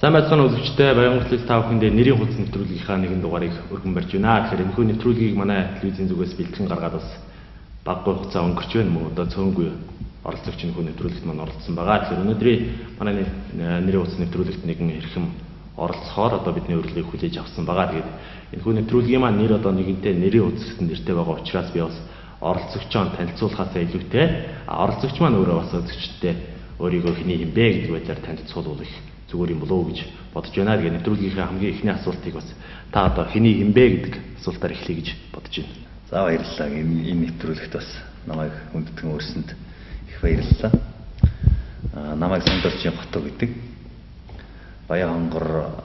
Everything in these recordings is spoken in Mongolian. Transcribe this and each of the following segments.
Сайн байцгаана үзэгчдээ Баянгурлын та бүхэндээ нэрийн хуудас нэвтрүүлгийнхаа нэгэн дугаарыг өргөн барьж байна. Тэгэхээр энэхүү нэвтрүүлгийг манай телевизийн зүгээс бэлтгэн гаргаад бас баггүй хугацаа өнгөрч байна мөн одоо цөөнгүй оролцогч энэхүү нэвтрүүлэгт маань оролцсон байгаа. Тэгэхээр өнөөдрийн манай нэрийн хуудас нэвтрүүлэгт нэгэн эрхэм оролцохоор одоо бидний урилгыг хүлээж авсан байгаа. Тэгээд энэхүү нэвтрүүлгийн маань нэр одоо нэгэнтээ нэрийн хуудас гэсэн нэртэй байгаа учраас би бас оролцогчоо танилцуулахаасаа илүүтэй оролцогч маань өөрөө бас үзэгчдээ өөрийгөө хэний юм бэ гэдэг байдлаар танилцуулах зүгээр юм болов уу гэж бодож байна. Тэгээд нэвтрүүлгийнхээ хамгийн эхний асуултыг бас та одоо хэний юм бэ гэдэг асуултаар эхлэе гэж бодож байна. За баярлалаа. Энэ нэвтрүүлэгт бас намайг хүндэтгэн өрсөнд их баярлалаа. Намайг Сандалжийн Готоо гэдэг Баянгор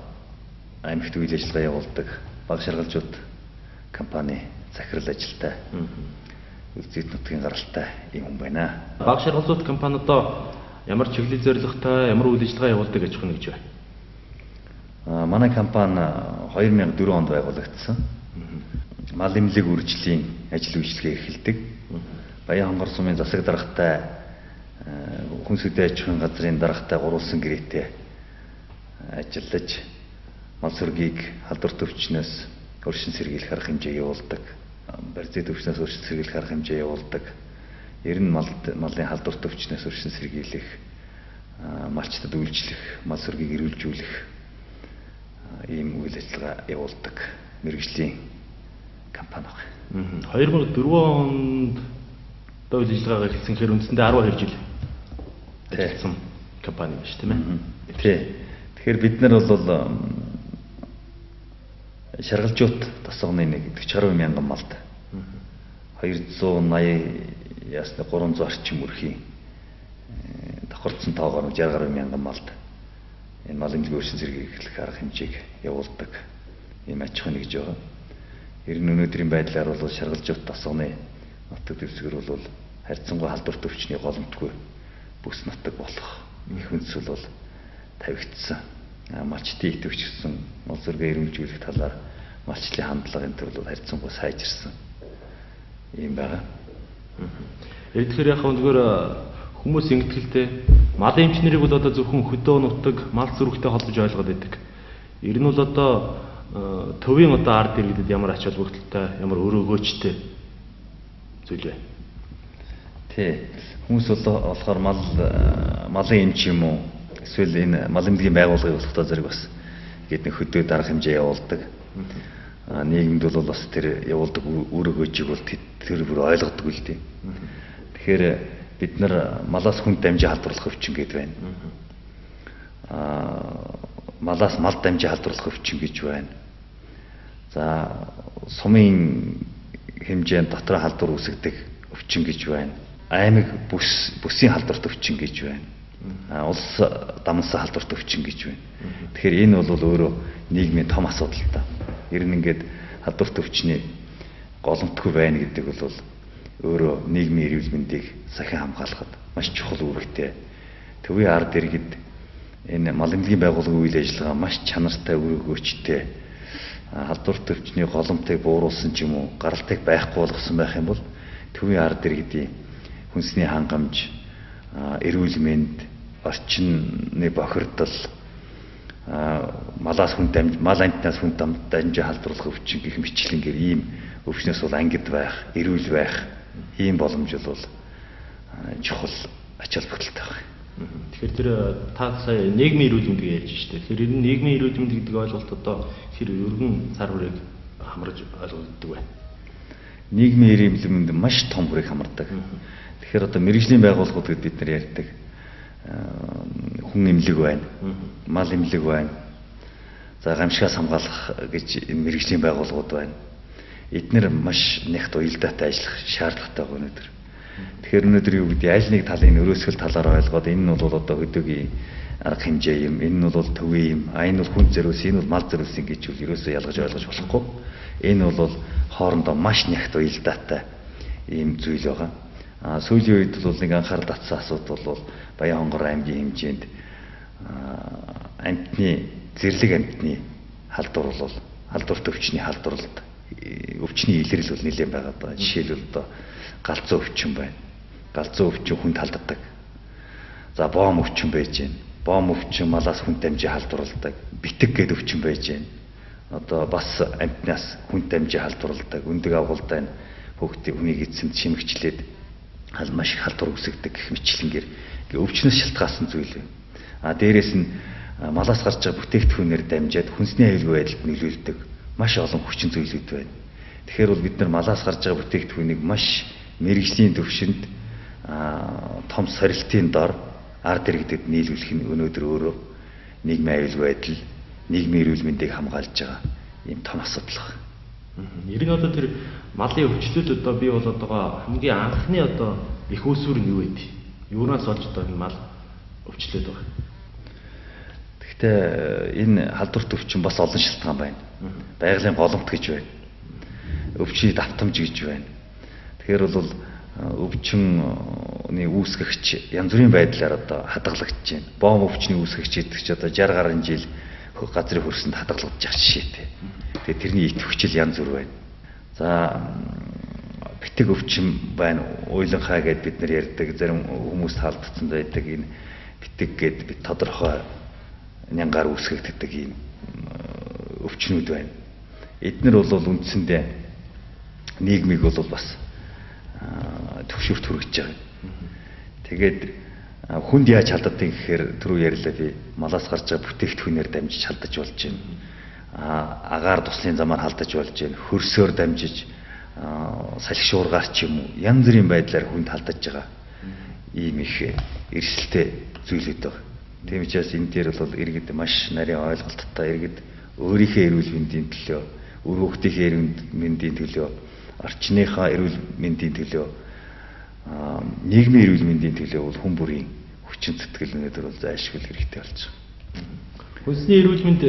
аймагт үйл ажиллагаа явуулдаг баг шаргалжууд компани захирал ажилтай үлзийт нутгийн гаралтай юм хүн байна. Баг шаргалжууд компани одоо ямар чиглэл зорилготой ямар үйл ажиллагаа явуулдаг гэж байна гэж байна? Манай компани 2004 онд байгуулагдсан. Мал эмнэлэг үржлийн ажил үйлчилгээ эхэлдэг. Баянгор сумын засаг даргатай хүнс үдэ аж ахуйн газрын даргатай гурвалсан гэрээтэй ажиллаж мал сүргийг халдвар төвчнөөс өршин сэргийлэх арга хэмжээ явуулдаг. Барьцаа төвчнөөс өршин сэргийлэх арга хэмжээ явуулдаг. Ер нь малын халдвар төвчнөөс өршин сэргийлэх, малчтад үйлчлэх, мал сүргийг эрүүлжүүлэх ийм үйл ажиллагаа явуулдаг мэргэжлийн компани байна. 2004 онд үйл ажиллагаагаа эхэлсэн хэрэг үндсэндээ 12 жил ажилласан компани байна шүү тийм ээ. Тий. Тэгэхээр бид нар бол шаргалжуут тосгоны нэг гэдэг 60 мянган малд 280 ясна 300 орчим өрхийн давхарцсан тоогоор 60 гаруй мянган малд энэ мал эмнэлэг өршин сэргийлэх арга хэмжээг явуулдаг ийм аж ахуй нэгж байгаа. Ер нь өнөөдрийн байдлаар бол шаргалжуут тосгоны нутаг дэвсгэр бол харьцангуй халдвар төвчний голомтгүй бүс нутаг болох их хүнсэл бол тавигдсан. Малчтын идэвхжсэн мал сүргээ эрүүлжүүлэх талаар малчлалын хандлагын төрөл харьцангуй сайжирсан юм байна. Тэгэхээр яг зүгээр хүмүүс ингэдгэлтэй мал эмчнэрийг бол одоо зөвхөн хөдөө нутаг мал зүрхтэй холбож ойлгоод байдаг. Ер нь бол одоо төвийн одоо ард иргэдэд ямар ач холбогдолтой, ямар өрөөгөөчтэй зүйл вэ? Тий. Хүмүүс бол болохоор малын эмч юм уу? Эсвэл энэ мал эмнэлгийн байгууллагын болохтой зэрэг бас гээд нэг хөдөө дарга хэмжээ явуулдаг. Нийгэмд бол бас тэр явуулдаг өрөөгөөжийг бол тэр бүр ойлгодог л дээ. Тэгэхээр бид нар малаас хүнд дамжин халдварлах өвчин гэдэг байна. Малаас мал дамжин халдварлах өвчин гэж байна. За сумын хэмжээнд дотор халдвар үүсгдэг өвчин гэж байна. Аймаг бүсийн халдварт өвчин гэж байна. Улс дамнасан халдварт өвчин гэж байна. Тэгэхээр энэ бол өөрөө нийгмийн том асуудал та. Ер нь ингээд халдварт өвчний голомтгүй байна гэдэг бол өөрөө нийгмийн эрүүл мэндийг сахин хамгаалахад маш чухал үүрэгтэй. Төвийн ард иргэд энэ мал эмнэлгийн байгууллагын үйл ажиллагаа маш чанартай өрөөгөөчтэй халдварт өвчний голомтыг бууруулсан ч юм уу гаралтыг байхгүй болгосон байх юм бол төвийн ард иргэдийн хүнсний хангамж, эрүүл мэнд, орчны бохирдол, мал амтнаас хүн дамжин халдварлах өвчин гэх мэтлэнгээр ийм өвчнөөс бол ангид байх, эрүүл байх ийм боломж бол чухал ач холбогдолтой байна. Тэгэхээр тэр та сая нийгмийн эрүүл мэндийг ярьж штэ. Тэгэхээр энэ нийгмийн эрүүл мэнд гэдэг ойлголт одоо хэр өргөн цар хүрээг хамарж ойлгогддог байна. Нийгмийн эрүүл мэнд маш том хүрээг хамардаг. Тэгэхээр одоо мэргэжлийн байгууллагууд гэдээ бид нар ярьдаг. Хүн эмнэлэг байна. Мал эмнэлэг байна. За гамшигаас хамгаалах гэж энэ мэргэжлийн байгууллагууд байна. Эдгээр маш нэгт уялдаатай ажиллах шаардлагатай байгаа өнөөдөр. Тэгэхээр өнөөдөр юу гэдэг аль нэг талын өрөөсгөл талаар ойлгоод энэ нь бол одоо хөдөөгийн арга хэмжээ юм, энэ нь бол төвийн юм, энэ бол хүн зөрөөс, энэ бол мал зөрөөс ингэж үл ерөөсөө ялгаж ойлгож болохгүй. Энэ бол хоорондоо маш нэгт уялдаатай ийм зүйл байгаа. Сүүлийн үед бол нэг анхаарал татсан асуудал бол Баянгор аймгийн хэмжээнд зэрлэг амтны халдвар бол халдварт өвчний халдварлалт өвчний илрэл бол нэлээд байгаа даа. Жишээлбэл одоо галзуу өвчин байна. Галзуу өвчин хүнд халддаг. За боом өвчин байж байна. бом өвчин, малаас хүн дамжин халдварладаг, битэг гэд өвчин байж байна. Одоо бас амтнаас хүн дамжин халдварладаг, өндөг агуулдаа хүүхдийн хүнийг эзэмд шимэгчлээд маш их халдвар үүсгдэг гэх мэтлэнгээр өвчнөөс шалтгаалсан зүйл юм. Дээрээс нь малаас гарч байгаа бүтээгдэхүүнээр дамжаад хүнсний аюулгүй байдалд нөлөөлдөг маш олон хүчин зүйлүүд байна. Тэгэхээр бол бид нар малаас гарч байгаа бүтээгдэхүүнийг маш мэрэгжлийн төвшөнд том сорилтын дор ард иргэдэд нийлүүлэх нь өнөөдөр өөрөө нийгмийн аюулгүй байдал, нийгмийн эрүүл мэндийг хамгаалж байгаа ийм том асуудал байна. Ер нь одоо тэр малын өвчлөлт одоо бий болоод байгаа хамгийн анхны одоо их үүсвэр нь юу вэ? Юунаас олж одоо энэ мал өвчлөлт байгаа? Гэхдээ энэ халдварт өвчин бас олон шалтгаан байна. Байгалийн голомт гэж байна. Өвчний давтамж гэж байна. Тэгэхээр бол өвчний үүсгэгч янз бүрийн байдлаар одоо хадгалагдаж байна. Бом өвчний үүсгэгч гэдэг чинь одоо 60 гаруй жил газрын хөрсөнд хадгалагдаж байгаа жишээтэй. Тэгээ тэрний идэвхжил янз бүр байна. За битэг өвчин байна. Уйланхай гэдээ бид нар ярьдаг, зарим хүмүүс таалдсан байдаг энэ битэг гэдээ бид тодорхой нянгаар үүсгэгддэг ийм өвчнүүд байна. Эднэр бол үндсэндээ нийгмийг бол бас төвшөрт хүргэж байгаа. Тэгээд хүнд яаж халддаг гэхээр түрүү ярьлаа би малаас гарч байгаа бүтээгдэхүүнээр дамжиж халдаж болж байна. Агаар туслын замаар халдаж болж байна. Хөрсөөр дамжиж салхи шуургаар ч юм уу янз бүрийн байдлаар хүнд халдаж байгаа ийм их эрсдэлтэй зүйлүүд байна. Тийм учраас энэ дээр бол иргэд маш нарийн ойлголттой иргэд өөрийнхөө эрүүл мэндийн төлөө, үр хүүхдийнхээ эрүүл мэндийн төлөө, орчныхаа эрүүл мэндийн төлөө, нийгмийн эрүүл мэндийн төлөө бол хүн бүрийн хүчин зүтгэл өнөөдөр бол зайлшгүй хэрэгтэй болж байгаа. Хүнсний эрүүл мэнд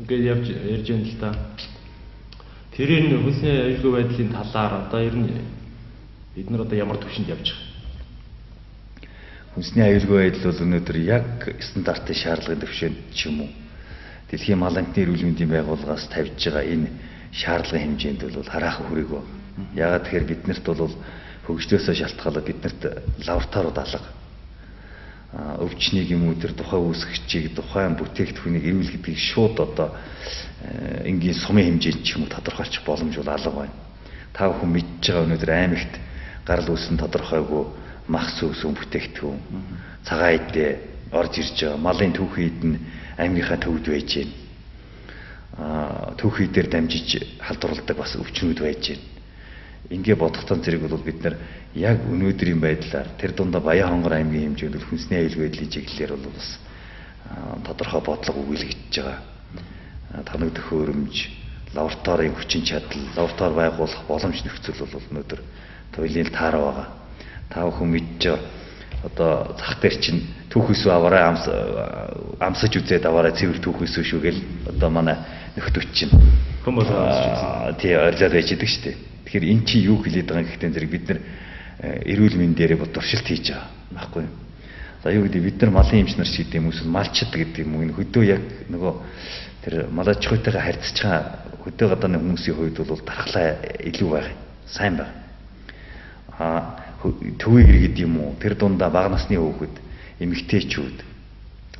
гэж ярьж байна л да. Тэрээр нь хүнсний аюулгүй байдлын талаар одоо ер нь бид нар одоо ямар төвшөнд явж байгаа? Хүнсний аюулгүй байдал бол өнөөдөр яг стандартын шаардлагын төвшөнд ч юм уу дэлхийн мал амтны эрүүл мэндийн байгууллагаас тавьж байгаа энэ шаардлагын хэмжээнд бол хараахан хүрээгүй. Яагаад тэгэхээр биднэрт бол хөгжлөөсөө шалтгаалаад биднэрт лабораториуд алга өвчнийг юм уу тэр тухайн үүсгэгчийг тухайн бүтээгдэхүүнийг эрүүл гэдгийг шууд одоо энгийн сумын хэмжээнд ч юм уу тодорхойлчих боломж бол алга байна. Та бүхэн мэдж байгаа өнөөдөр аймагт гарал үүсэн тодорхойгүй мах сүвсүн бүтээгдэхүүн цагаан идэ орж ирж байгаа. Малын түүхийд нь аймгийнхаа төвд байж байна. Түүхий дээр дамжиж халдварладаг бас өвчнүүд байж байна. Ингээ бодохтон зэрэг бол бид нар яг өнөөдрийн байдлаар тэр дундаа Баян-Хонгор аймгийн хэмжээнд хүнсний аюулгүй байдлын чиглэлээр бол бас тодорхой бодлого өгүүлэгдэж байгаа. Танагдах хөрөмж, лабораторийн хүчин чадал, лаборатори байгуулах боломж нөхцөл бол өнөөдөр туйлын таараа байгаа. Та бүхэн мэдж одоо зах дээр чинь түүхээс аваарай амсаж үзээд аваарай цэвэр түүхээс шүү гэл одоо манай нөхдөч чинь хүмүүс амсаж үзсэн. Тий ойрлоод байж идэг шүү дээ. Тэгэхээр эн чинь юу хэлээд байгаа юм гэхдээ зэрэг бид нар эрүүл мэндээрээ бодваршилт хийж байгаа байхгүй юу. За юу гэдэг бид нар малын эмч нар шиг гэдэг юм эсвэл малчд гэдэг юм уу энэ хөдөө яг нөгөө тэр малаж хойтойгоо харьцаж байгаа хөдөө гадааны хүмүүсийн хувьд бол дархлаа илүү байгаа. Сайн байна. Төвийн иргэд юм уу тэр дундаа бага насны хүүхэд эмэгтэйчүүд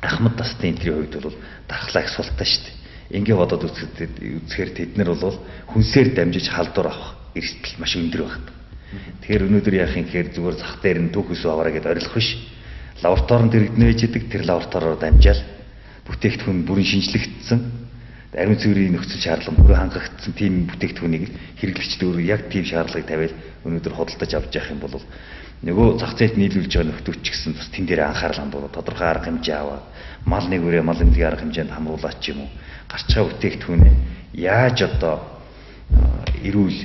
ахмад насны энтрийн хувьд бол дархлаа их султаа шүү дээ. Ингээ бодоод үзэхээр тэд нар бол хүнсээр дамжиж халдвар авах эрсдэл маш өндөр байна. Тэгэхээр өнөөдөр яах юм гэхээр зүгээр зах дээр нь түүхээс аваарай гэдээ орилох биш. Лабораторид иргэднэ байж идэг тэр лабораториор дамжаал бүтээгдэхүүн бүрэн шинжлэгдсэн ариун цэврийн нөхцөл шаардлага бүрэн хангагдсан тийм бүтээгдэхүүнийг хэрэглэгчд өөрөө яг тийм шаардлагыг тавиад өнөөдөр худалдаж авч явах юм бол нөгөө зах зээлд нийлүүлж байгаа нөхдөөч гэсэн бас тэн дээр анхаарал хандуулаад тодорхой арга хэмжээ аваад мал нэгүрээ мал эмнэлгийн арга хэмжээнд хамруулаад ч юм уу гарч байгаа бүтээгдэхүүнээ яаж одоо эрүүл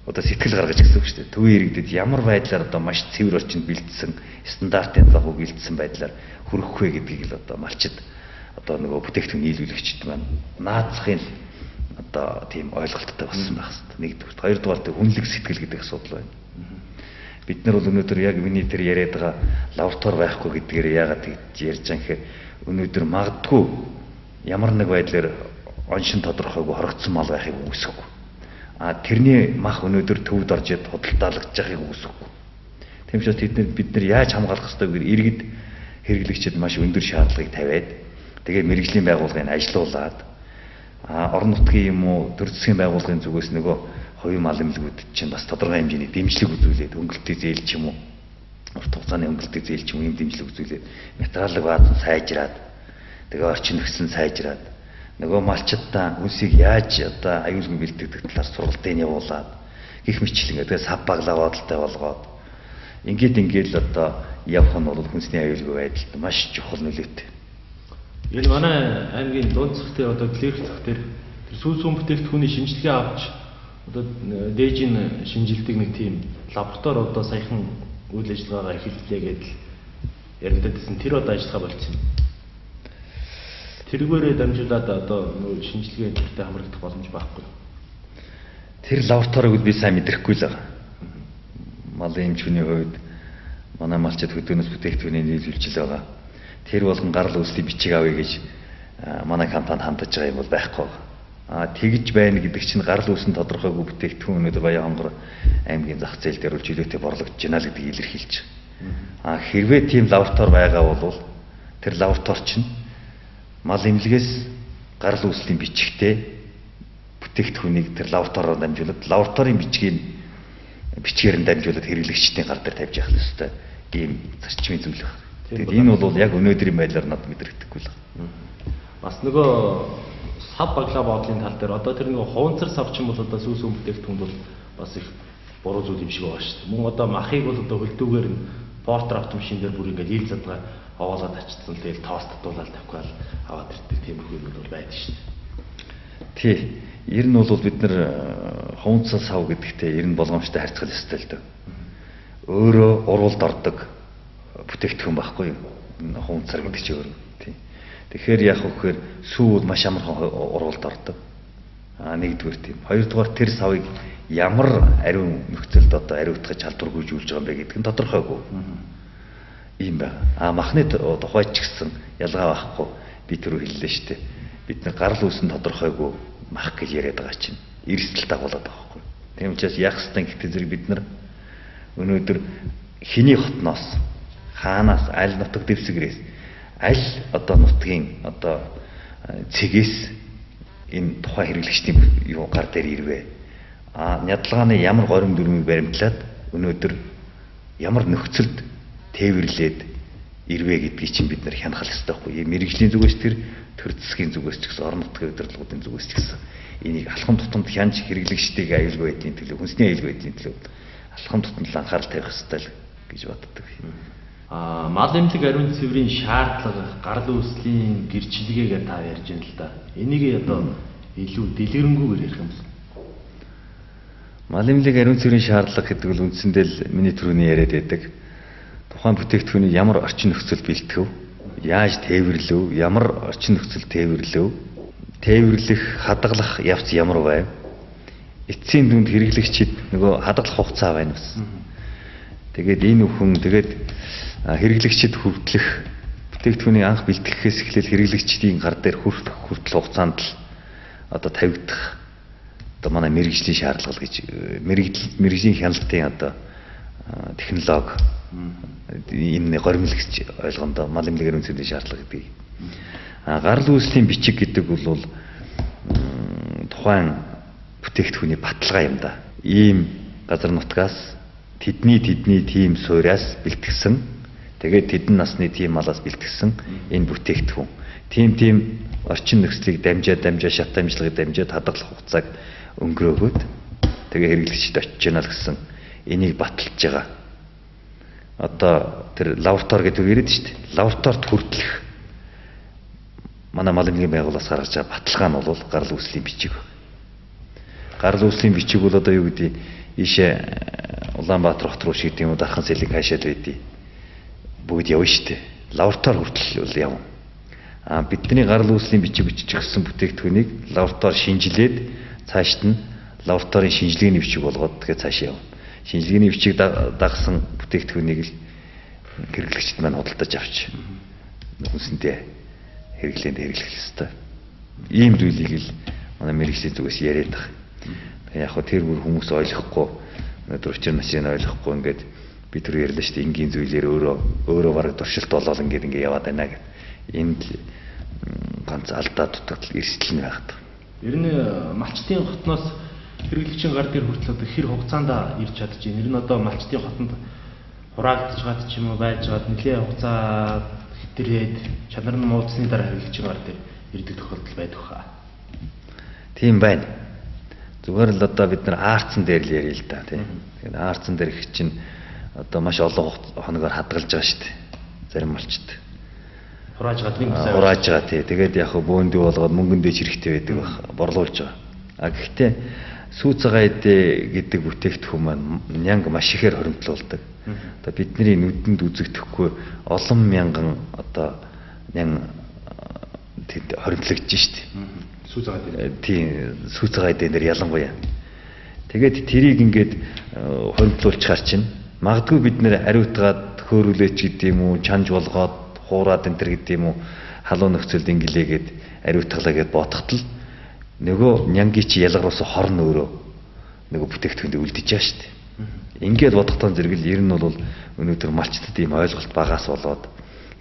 одоо сэтгэл гаргаж гэсэн үг шүү дээ. Төвийн иргэдэд ямар байдлаар одоо маш цэвэр орчинд бэлдсэн стандартын дагуу бэлдсэн байдлаар хүрэх вэ гэдгийг л одоо малчд одоо нөгөө бүтээгдэхүүн нийлүүлэгчд маань наацхын одоо тийм ойлголттой болсон байх хэрэгтэй. Нэгдүгээр, хоёрдугаар хүнлэг сэтгэл гэдэг асуудал байна. Бид нар бол өнөөдөр яг миний тэр яриад байгаа лаборатори байхгүй гэдгээр яагаад гэж ярьж байгаа гэхээр өнөөдөр магадгүй ямар нэг байдлаар оншин тодорхойгүй хорогдсон мал байхыг үгүйсэхгүй. Тэрний мах өнөөдөр төвд орж худалдаалагдж байхыг үгүйсэхгүй. Тийм учраас бид нар яаж хамгаалах ёстой вэ гэхээр иргэд хэрэглэгчид маш өндөр шаардлагыг тавиад тэгээд мэрэгжлийн байгууллагыг ажилуулад орон нутгийн юм уу төр засгийн байгууллагын зүгээс нөгөө хувийн мал эмнэлгүүд чинь бас тодорхой хэмжээний дэмжлэг үзүүлээд өнгөлтөө зээл ч юм уу урт хугацааны өнгөлтөө зээл ч юм уу ийм дэмжлэг үзүүлээд материалыг баасан сайжраад тэгээ орчин нөхцөл нь сайжраад нөгөө малчдаа хүнсийг яаж одоо аюулгүй бэлтгэдэг талаар сургалтын явуулаад гих мэтлэн тэгээ сав баглаа бодолтой болгоод ингээд л одоо явах нь бол хүнсний аюулгүй байдалд маш чухал нөлөөтэй. Энэ манай аймгийн дунд цогтой одоо клерк цог дээр тэр сүүл сүм бүтээгдэхүүний шинжилгээ авч одоо дээжийн шинжилдэг нэг тийм лаборатори одоо саяхан үйл ажиллагаагаа эхэллээ гэдэл яригдсан. Тэр одоо ажиллагаа болчихсон. Тэргээрээ дамжуулаад одоо нөө шинжилгээ төртөй хамрагдах боломж байхгүй. Тэр лабораториг би сайн мэдрэхгүй л байгаа. Малын эмчхүний хувьд манай малчид хөдөөнөөс бүтээгдэхүүнийг нийлүүлж л байгаа. Тэр болгон гарал үүслийн бичиг авъя гэж манай компанид хандаж байгаа юм бол байхгүй. Тэгж байна гэдэг чинь гарал үүсэн тодорхойгүй бүтээгдэхүүн өнөөдөр Баян-Хонгор аймгийн зах зээл дээр чөлөөтэй борлогдож байна л гэдгийг илэрхийлж байгаа. Хэрвээ тийм лаборатори байгаа бол тэр лаборатори чинь мал эмнэлгээс гарал үүслийн бичигтэй бүтээгдэхүүнийг тэр лабораториор дамжуулаад лабораторийн бичгээр нь дамжуулаад хэрэглэгчдийн гар дээр тавьж явах ёстой. Ийм зарчмын зөвлөх. Тэгээд энэ бол яг өнөөдрийн байдлаар надад мэдрэгдэхгүй л байна. Бас нөгөө сав баглаа бодлын тал дээр одоо тэр нөгөө хуванцар сав ч юм бол одоо сүүс бүтээгдэхүүн бол бас их буруу зүйл юм шиг байгаа шүү дээ. Мөн одоо махыг бол одоо хөлтүүгээр нь портер автомашин дээр бүр ингээд ил задгаа овоолоод ачсан тэгэл тоостдуулаад тавьгаал аваад ирдэг тиймэрхүү юм бол байдаг шүү дээ. Тий. Ер нь бол бид нар хуванцар сав гэдэгтээ ер нь болгоомжтой харьцах ёстой л дээ. Өөрөө урвалд ордог бүтээгдэхүүн байхгүй юу? Хуванцар гэдэг чинь өөр. Тийм. Тэгэхээр яг хөөхөр сүү бол маш амархан урвалд ордог. Нэгдүгээр тийм. Хоёрдугаар тэр савыг ямар ариун нөхцөлд одоо ариутгаж халдваргүйжүүлж байгаа юм бэ гэдэг нь тодорхойгүй. Ийм байна. Махны тухайд ч гэсэн ялгаа байхгүй. Би түрүү хэллээ шүү дээ. Бид нар гарал үүсэн тодорхойгүй мах гэж яриад байгаа чинь эрсдэл дагуулад байгаа байхгүй. Тийм учраас яг хэвээр гэхдээ зэрэг бид нар өнөөдөр хэний хотноос хаанаас аль нутаг дэвсгэрээс аль одоо нутгийн одоо цэгээс энэ тухайн хэрэглэгчдийн юу гар дээр ирвэ. Нядлагааны ямар горим дүрмийг баримтлаад өнөөдөр ямар нөхцөлд тээвэрлээд ирвэ гэдгийг чинь бид нар хянах хэрэгтэй байхгүй. Мэргэжлийн зүгээс тэр төр засгийн зүгээс ч гэсэн орон нутгийн удирдлагуудын зүгээс ч гэсэн энийг алхам тутамд хянж хэрэглэгчдийг аюулгүй байдлын төлөө, хүнсний аюулгүй байдлын төлөө алхам тутамд анхаарал тавих хэрэгтэй л гэж боддог. Мал эмнэлэг ариун цэврийн шаардлага, гарал үүслийн гэрчлэгээгээ та ярьж байна л да. Энийг одоо илүү дэлгэрэнгүйгээр ярих юм байна. Мал эмнэлэг ариун цэврийн шаардлага гэдэг нь үндсэндээ л миний түрүүний яриад байдаг. Тухайн бүтээгдэхүүнийг ямар орчин нөхцөлд бэлтгэв, яаж тээвэрлэв, ямар орчин нөхцөлд тээвэрлэв, тээвэрлэх, хадгалах явц ямар байв, эцсийн дүнд хэрэглэгчид нөгөө хадгалах хугацаа байна бас. Тэгээд энэ бүхэн тэгээд хэрэглэгчид хүртлэх бүтээгдэхүүнийг анх бэлтгэхээс эхлээл хэрэглэгчдийн гар дээр хүртэл хугацаанд л одоо тавигдах одоо манай мэргэжлийн шаардлага гэж мэргэжлийн хяналтын одоо технологи энэ горимлогч ойлгондоо мал эмнэлэг ариун цэврийн шаардлага гэдэг. Гарал үүслийн бичиг гэдэг бол тухайн бүтээгдэхүүний баталгаа юм да. Ийм газар нутгаас тэдний тийм сууриас бэлтгэсэн. Тэгээд тэдэн насны тийм малаас бэлтгэсэн энэ бүтээгдэхүүн. Тийм орчин нөхцөлийг дамжаад шат дамжлагыг дамжаад хадгалах хугацааг өнгөрөөгөөд тэгээ хэрэглэгчид очиж яана л гэсэн энийг баталж байгаа. Одоо тэр лаборатори гэдэг үг яриад шүү дээ. Лабораторид хүртэлх манай мал эмнэлгийн байгууллагаас гаргаж байгаа баталгаа нь бол гарал үүслийн бичиг. Гарал үүслийн бичиг бол одоо юу гэдэг ийшээ Улаанбаатар хот руу шиг тийм үү Дархан сэлэг хаашаад байдیں۔ Бүгд явна шүү дээ. Лаборатори хүртэл бол явна. Бидний гарал үүслийн бичиг биччихсэн бүтээгдэхүүнийг лаборатори шинжилээд цаашд нь лабораторийн шинжилгээний бичиг болгоод тэгээ цааш явна. Шинжилгээний бичиг дагсан бүтээгдэхүүнийг л хэрэглэгчд маань худалдаж авч хүнсэндээ хэрэглэх ёстой. Ийм зүйлийг л манай мэргэжлийн зүгээс яриад байгаа. Яг хөө тэр бүр хүмүүс ойлгохгүй өнөөдөр учир насыг ойлгохгүй ингээд би түр ярьлаа шүү дээ. Энгийн зүйлээр өөрөө бараг туршилт болоод ингээд яваад байна гэх. Энд ганц алдаа дутагдал эрсдэл нь байгаад. Ер нь малчтын хотноос хэрэглэгчийн гар дээр хүртэл одоо хэр хугацаанд ирж чадчих. Ер нь одоо малчтын хотод хураагдж гад ч юм уу байж гад нэлээд хугацаа хэтэрээд чанар нь муудсны дараа хэрэглэгчийн гар дээр ирдэг тохиолдол байдаг хаа. Тийм байна. Зүгээр л одоо бид нар аарцсан дээр л ярил л да тийм. Тэгэхээр аарцсан дээр их чинь одоо маш олон хоногор хадгалж байгаа шүү дээ. Зарим малчд. Хурааж гадрын хурааж байгаа тий. Тэгээд яг бөөндөө болгоод мөнгөн дэж хэрэгтэй байдаг байх. Борлуулж байгаа. А гэхдээ сүү цагаан эдэ гэдэг бүтээгдэхүүн маань нянг маш ихээр хоримтлуулдаг. Одоо бидний нүдэнд үзэгдэхгүй олон мянган одоо нян тэд хоримтлагдж штт. Сүү цагаан эдэ. Тийм сүү цагаан эдэнэр ялангуяа. Тэгээд тэрийг ингээд хоримтлуулчихар чинь магадгүй бид нэр ариутгаад хөөрүүлээч гэдэг юм уу, чанж болгоод хуураад энэ төр гэдэг юм уу, халуун нөхцөлд ингэлээгээд ариутгалаа гэд бодоход л нөгөө нянгийн чи ялгаруулсан хорн өөрөө нөгөө бүтээгдэхүүнд үлдэж байгаа шүү дээ. Ингээд бодохтон зэрэг л ер нь бол өнөөдөр малчдад ийм ойлголт багаас болоод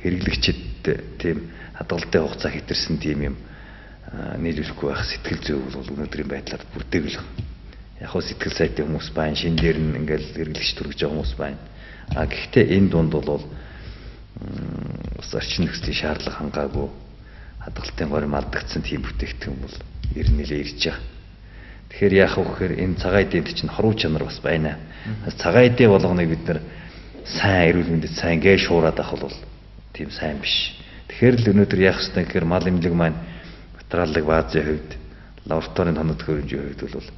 хэрэглэгчид тийм хадгалалтын хугацаа хэтэрсэн тийм юм нийлүүлэхгүй байх сэтгэл зүй бол өнөөдрийн байдлаар бүрдээгэл. Яг хөө сэтгэл сайтай хүмүүс байна, шин дээр нь ингээл хэрэглэгч төрөж байгаа хүмүүс байна. А гэхдээ энэ дунд бол бас орчин нөхцөлийн шаардлага хангаагүй хадгалтын горим алдагдсан тийм бүтээгдэхүүн бол ер нь нэлээ ирж байгаа. Тэгэхээр яах вэ гэхээр энэ цагаан эдэнд чинь хоруу чанар бас байна. Цагаан эдээ болгоныг бид нар сайн эрүүл мэндэд сайн гээ шуураад авах бол тийм сайн биш. Тэгэхээр л өнөөдөр яах ёстой гэхээр мал эмнэлэг маань материаллык баазын хувьд, лабораторийн тоног хөрөмжийн хувьд бол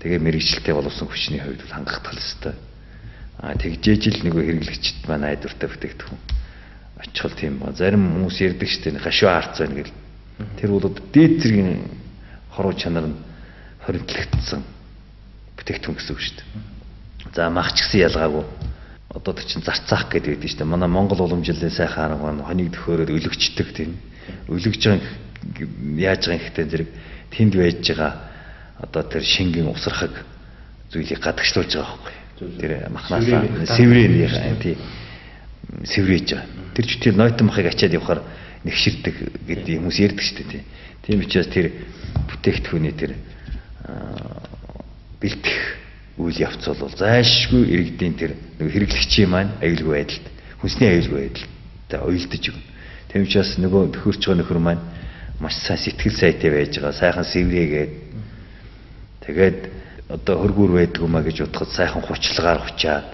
тэгээ мэрэгчлэлтэй боловсон хүчний хувьд бол хангагдах ёстой. А тэгжээж л нөгөө хэрэглэгчд маань айдвартай бүтээгдэхүүн очихвол тийм ба. Зарим хүмүүс ярьдаг шүү дээ гашуу арц байна гэл. Тэр бол дээд зэргийн хоруу чанар нь хоримтлагдсан бүтээгдэхүүн гэсэн үг шүү дээ. За мах ч гэсэн ялгаагүй. Одоо тэр чинь зарцаах гэдэг байдаг шүү дээ. Манай Монгол уламжлалын сайхан арга маань хоног төхөөрөд өлөгчдөг тийм. Өлөгж байгаа яаж байгаа юм гэхдээ зэрэг тэнд байж байгаа одоо тэр шингэн усрахаг зүйлийг гадагшлуулж байгаа байхгүй. Тэр махнаас сэврээ тийм сэврээж байгаа. Тэр ч тэр нойтон махыг ачаад явахаар нэгширдэг гэдэг хүмүүс ярьдаг шүү дээ. Тийм учраас тэр бүтээгдэхүүний тэр бэлтгэх үйл явц бол зайлшгүй иргэдийн тэр нэг хэрэглэгчийн маань аюулгүй байдалд хүнсний аюулгүй байдалтай уйлдаж өгнө. Тийм учраас нөгөө төхөрч байгаа нөхөр маань маш сайн сэтгэл сайтай байж байгаа. Сайхан сэврээгээд тэгээд одоо хөргүүр байдаг юм а гэж бодоход сайхан хучлагаар хучаад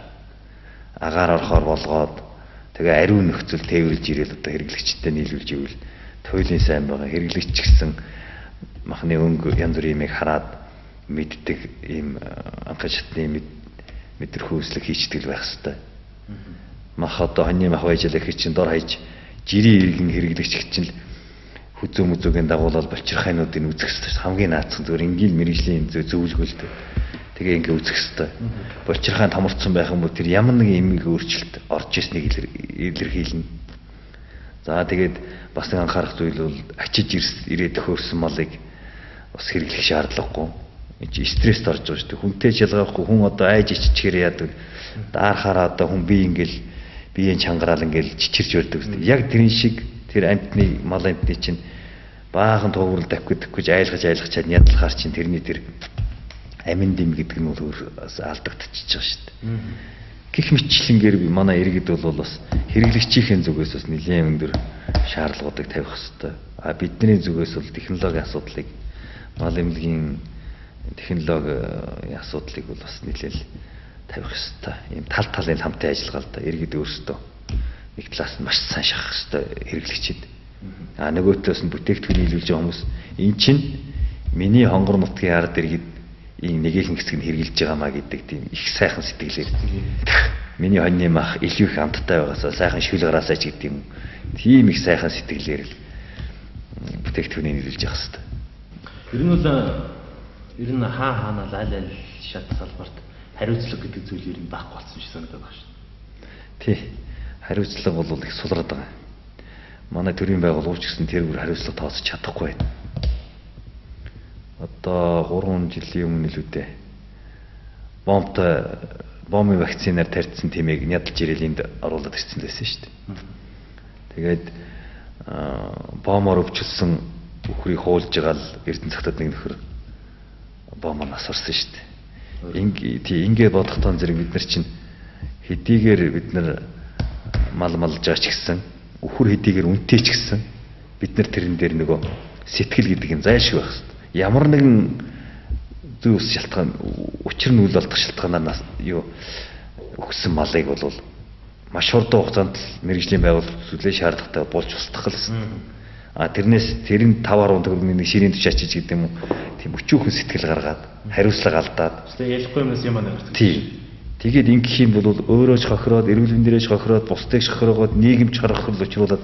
агаар орохоор болгоод тэгээ ариун нөхцөл тээвэрлж ирээл одоо хэрэглэгчтэй нийлүүлж ивэл туйлын сайн байгаа. Хэрэглэгч гэсэн махны өнгө янз бүрийн юмыг хараад мэддэг ийм анхан шатны мэдрэхүйслэг хийчдэг байх хэвээр. Мах одоо хоньны мах байж л их чинь дор хаяж жирийн иргэн хэрэглэгч чинь хүзүү мүзүүгийн дагуулал болчирхайнуудыг үзэх хэвээр хамгийн наацхан зөвөр энгийн мэрэгжлийн зөвлөгөөлдөг. Тэгээ ингээ үзэх хэвээр. Болчирхайн томорцсон байх юм бол тэр ямар нэгэн эмийг өөрчлөлт орж ирснийг илэрхийлнэ. За тэгээд бас нэг анхаарах зүйл бол ачиж ирээд хөөрсөн малыг бас хэрэглэх шаардлагагүй. Стресст орж байгаа шүү дээ. Хүнтэй шалгаахгүй хүн одоо айж иччихээр яадаг. Даарахаараа одоо хүн бие ингээл биеийн чангараал ингээл чичирч өрдөг шүү дээ. Яг тэрэн шиг тэр амтны мал амтны чинь баахан туурал давхидаггүй айлгаж нядлахаар чинь тэрний тэр амин дэм гэдэг нь бол алдагдчихж байгаа шүү дээ. Гэх мэтчлэнгээр манай иргэд бол бас хэрэглэгчийн зүгээс бас нэлээд өндөр шаардлагуудыг тавих хэрэгтэй. А бидний зүгээс бол технологийн асуудлыг мал эмнэлгийн технологийн асуудлыг бол бас нэлээд тавих хэрэгтэй. Ийм тал талын хамтын ажиллагаа л да иргэд өөрсдөө нэг талаас нь маш сайн шахах хэрэгтэй хэрэглэгчид. А нөгөө талаас нь бүтээгдэхүүн нийлүүлж байгаа хүмүүс эн чинь миний хонгор нутгийн ард иргэд нэгэн хэсэг нь хэрглэж байгаа маа гэдэг тийм их сайхан сэтгэлээр миний хоньны мах илүү их амттай байгаасаа сайхан шүл гараасаа ч гэдэг юм. Тийм их сайхан сэтгэлээр л бүтээгдэхүүнийг нийлүүлж явах хэрэгтэй. Ер нь хаана аль шат салбарт хариуцлага гэдэг зүйл ер нь байхгүй болсон шиг санагдаад байна шүү дээ. Тий. Хариуцлага бол их сулраад байгаа. Манай төрийн байгууллагч гэсэн тэр бүр хариуцлага тооцож чадахгүй байна. Одоо 3 жилийн өмнө л үдээ бомбын вакцинаар тарьдсан тэмээг ядалж ирэл энд оруулаад ирсэн байсан шүү дээ. Тэгээд бомбоор өвчлсөн бүхрийг хуулж байгаа л Эрдэнэ цагтад нэг нөхөр бомбоо насварсан шүү дээ. Ингээ бодохдоо зэрэг бид нар чинь хэдийгээр бид нар малж байгаа ч гэсэн өхөр хэдийгээр үнэтэй ч гэсэн бид нар тэрэн дээр нөгөө сэтгэл гэдэг юм зайлшгүй байх хэрэгтэй. Ямар нэгэн зүйлс шалтгаан учир нь үл болдох шалтгаанаар өгсөн малыг бол маш хурдан хугацаанд мэрэгжлийн байгууллага зүйлээ шаардлагатай болж устгах гэсэн. Тэрнээс тэрийн 5-10 төгрөгийн ширийн төч ачиж гэдэг юм уу тийм өчүүхэн сэтгэл гаргаад хариуцлага алдаад ялахгүй юмнаас юм гардаг. Тийм. Тэгээд ингэх юм бол өөрөө ч хохироод, эрүүл мэндээрээ ч хохироод, бусдыг ч хохироод, нийгэмч харахад учруулад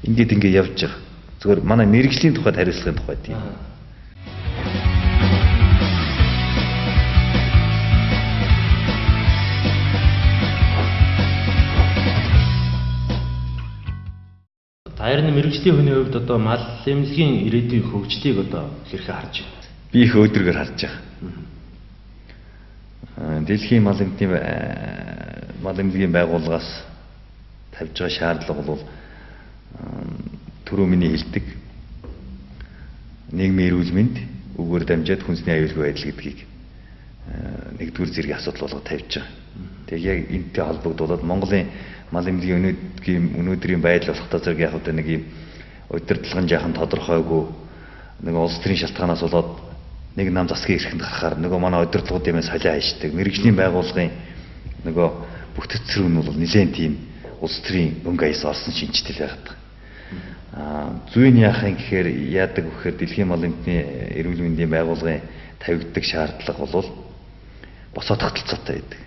ингээд явж байгаа. Зүгээр манай мэрэгжлийн тухайд хариуцлагын тухай тийм. Харин мэрэгжлийн хүний хувьд одоо мал эмнэлгийн ирээдүйн хөгжлийг одоо хэрхэн харж байна? Би их өөдрөөр харж байгаа. Дэлхийн мал эмнэлгийн байгууллагаас тавьж байгаа шаардлага бол түрүү миний хэлдэг нийгмийн эрүүл мэнд үгээр дамжаад хүнсний аюулгүй байдал гэдгийг нэгдүгээр зэргийн асуудал болгоод тавьж байгаа. Тэгээ яг энэтэй холбогдуулаад Монголын мал эмнэлгийн өнөөдрийн байдал болох тазарг яг одоо нэг юм удирдлагын жаахан тодорхойгүй нэг улс төрийн шалтгаанаас болоод нэг нам засгийн эрхэнд гарахаар нөгөө манай удирдлагууд юмээс солио хайшдаг мэрэгжлийн байгууллагын нөгөө бүтэцрүү нь бол нэлээд тийм улс төрийн өнгө аяс орсон шинжтэй байгаад байгаа. Зүйн яахын гэхээр яадаг вэхээр дэлхийн мал эмнэлгийн эрүүл мэндийн байгууллагын тавигддаг шаардлага бол босоод тогтолцоотой байдаг.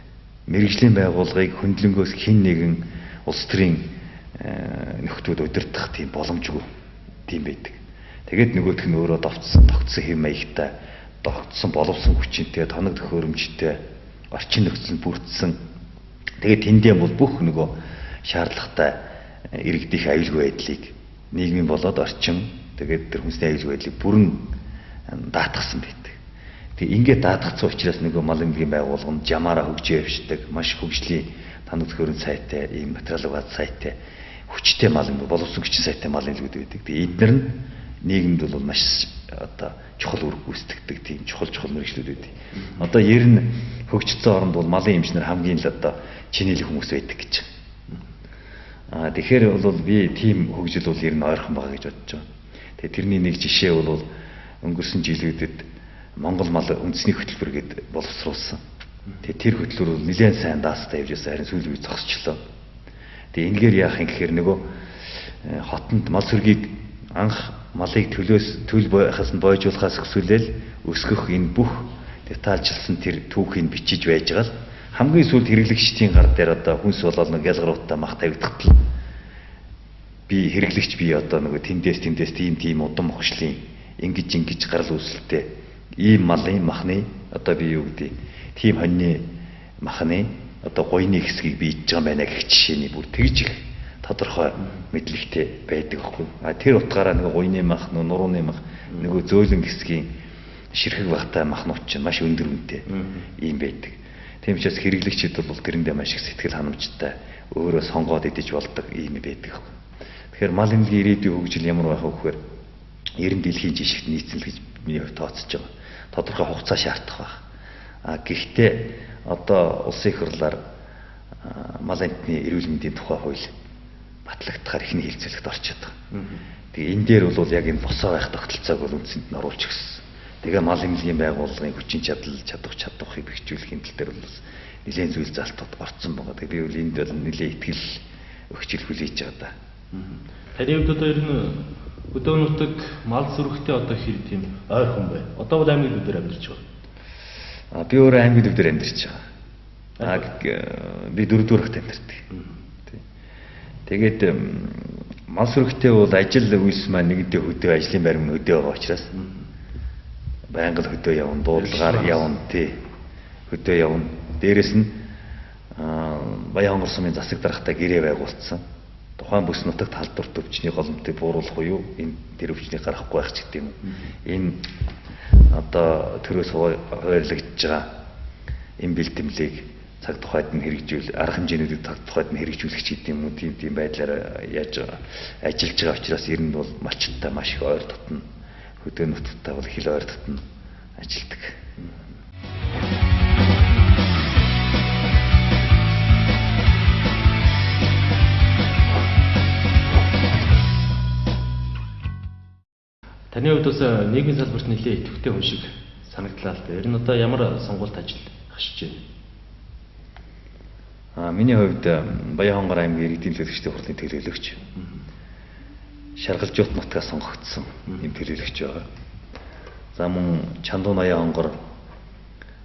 Мэргэжлийн байгууллагыг хөндлөнгөөс хэн нэгэн улс төрийн нөхдүүд удирдах тийм боломжгүй тийм байдаг. Тэгээд нөгөөх нь өөрөө тогтсон хэв маягтай, тогтсон боловсон хүчинтэй, тоног төхөөрөмжтэй, орчин нөхцөл бүрдсэн. Тэгээд тэндээ бол бүх нөгөө шаардлагатай иргэдийнх аюулгүй байдлыг нийгмийн болоод орчин тэгээд тэр хүнсний аюулгүй байдлыг бүрэн даатгсан байдаг. Тэг ингээд даатгацсан учраас нөгөө мал эмнэлгийн байгууллага нь жамаараа хөгжөө явждаг, маш хөгжлийн тоног төхөөрөмж сайтай, ийм материал бааз сайтай, хүчтэй мал эмнэлэг, боловсон хүчин сайтай мал эмнэлгүүд байдаг. Тэг эдгээр нь нийгэмд бол маш одоо чухал үр гүйцэтгэдэг тийм чухал мэргэжлүүд байдаг. Одоо ер нь хөгжсөн оронд бол малын эмчнэр хамгийн л одоо чинээл хүмүүс байдаг гэж байна. Тэгэхээр бол би тийм хөгжил бол ер нь ойрхон байгаа гэж бодож байгаа. Тэгээ тэрний нэг жишээ бол өнгөрсөн жилүүдэд Монгол мал үндэсний хөтөлбөр гээд боловсруулсан. Тэгээ тэр хөтөлбөр бол нэлээд сайн даастай явж байсан, харин сүүлийн үед зогсчлоо. Тэгээ энэгээр яах юм гэхээр нөгөө хотонд мал сүргийг анх малыг төл байхаас нь бойжуулахаас өсвөлэл өсгөх энэ бүх детальчилсан тэр түүхийг бичиж байж байгаа л хамгийн сүүлд хэрэглэгчдийн гар дээр одоо хүнс болоод нэг ялгаруутай мах тавигдахтал би хэрэглэгч би одоо нөгөө тэндээс тийм удам мохшлын ингэж гарал үүсэлтэй ийм малын махны одоо би юу гэдэг тийм хоньны махны одоо гойны хэсгийг би идж байгаа байна гэх жишээний бүр тэгж их тодорхой мэдлэгтэй байдаг аахгүй. Тэр утгаараа нэг гойны мах, нурууны мах, нөгөө зөөлөн хэсгийн ширхэг багтай махнууд чинь маш өндөр үнэтэй ийм байдаг. Тийм учраас хэрэглэгчид бол тэрэндээ маш их сэтгэл ханамжтай өөрөө сонгоод идэж болдог ийм байдаг аахгүй. Тэгэхээр мал эмнэлгийн ирээдүйн хөгжил ямар байх вэ гэхээр ер нь дэлхийн жишгт нийцэл гэж миний хувьд тооцож байгаа. Тодорхой хугацаа шаардах байх. Гэхдээ одоо улсын их хурлаар мал эмнэлгийн эрүүл мэндийн тухай хууль батлагдахаар ихний хилцээлэгт орчод байгаа. Тэгээ энэ дээр бол яг энэ босоо байх тогтолцоог бол үндсэнд нь оруулж гисэн. Тэгээ мал эмнэлгийн байгууллагын хүчин чадварыг бэхжүүлэхийн тал дээр бол нэлээд зүйл залтууд орцсон байгаа. Тэгээ би бол энд бол нэлээд итгэл өгчл хүлээж байгаа да. Таны хувьд одоо ер нь өдөө нутаг мал сүрхтэй одоо хэр тийм ойрхон бай. Одоо бол аймгийн өвдөр амьдарч байгаа. Би өөрөө аймгийн өвдөр амьдарч байгаа. Би 4-р хот амьдардаг. Тэгээд мал сүрхтэй бол ажил үйлс маань нэгдээ хөдөө ажлын байрмын хөдөө байгаа учраас байнга л хөдөө явна, дуудлагаар явна тий. Хөдөө явна. Дээрэс нь Баян хонгор сумын засаг даргатай гэрээ байгуулсан. Тухайн бүс нутагт халдвар төвчний голомтыг бууруулах уу энэ тэр өвчнийг гаргахгүй байх ч гэдэг юм. Энэ одоо төрөөс хуваарлагдж байгаа эм бэлтгэлийг цаг тухайд нь хэрэгжүүл, арга хэмжээнүүдийг цаг тухайд нь хэрэгжүүлэх ч гэдэг юм уу, тийм байдлаар яаж ажиллаж байгаа учраас ер нь бол малчтай маш их ойр дотно, хөдөө нутагтай бол хил ойр дотно ажилладаг. Таны хувьд бас нийгмийн салбарт нэлээд идэвхтэй хүн шиг санагдлаа л да. Ер нь одоо ямар сонгуульт ажил хашиж байна? Миний хувьд Баянхонгор аймгийн иргэдийн төлөөлөгчдийн хурлын төлөөлөгч. Шаргалжуут нутгаас сонгогдсон юм төлөөлөгч байгаа. За мөн Чандуу Ноён хонгор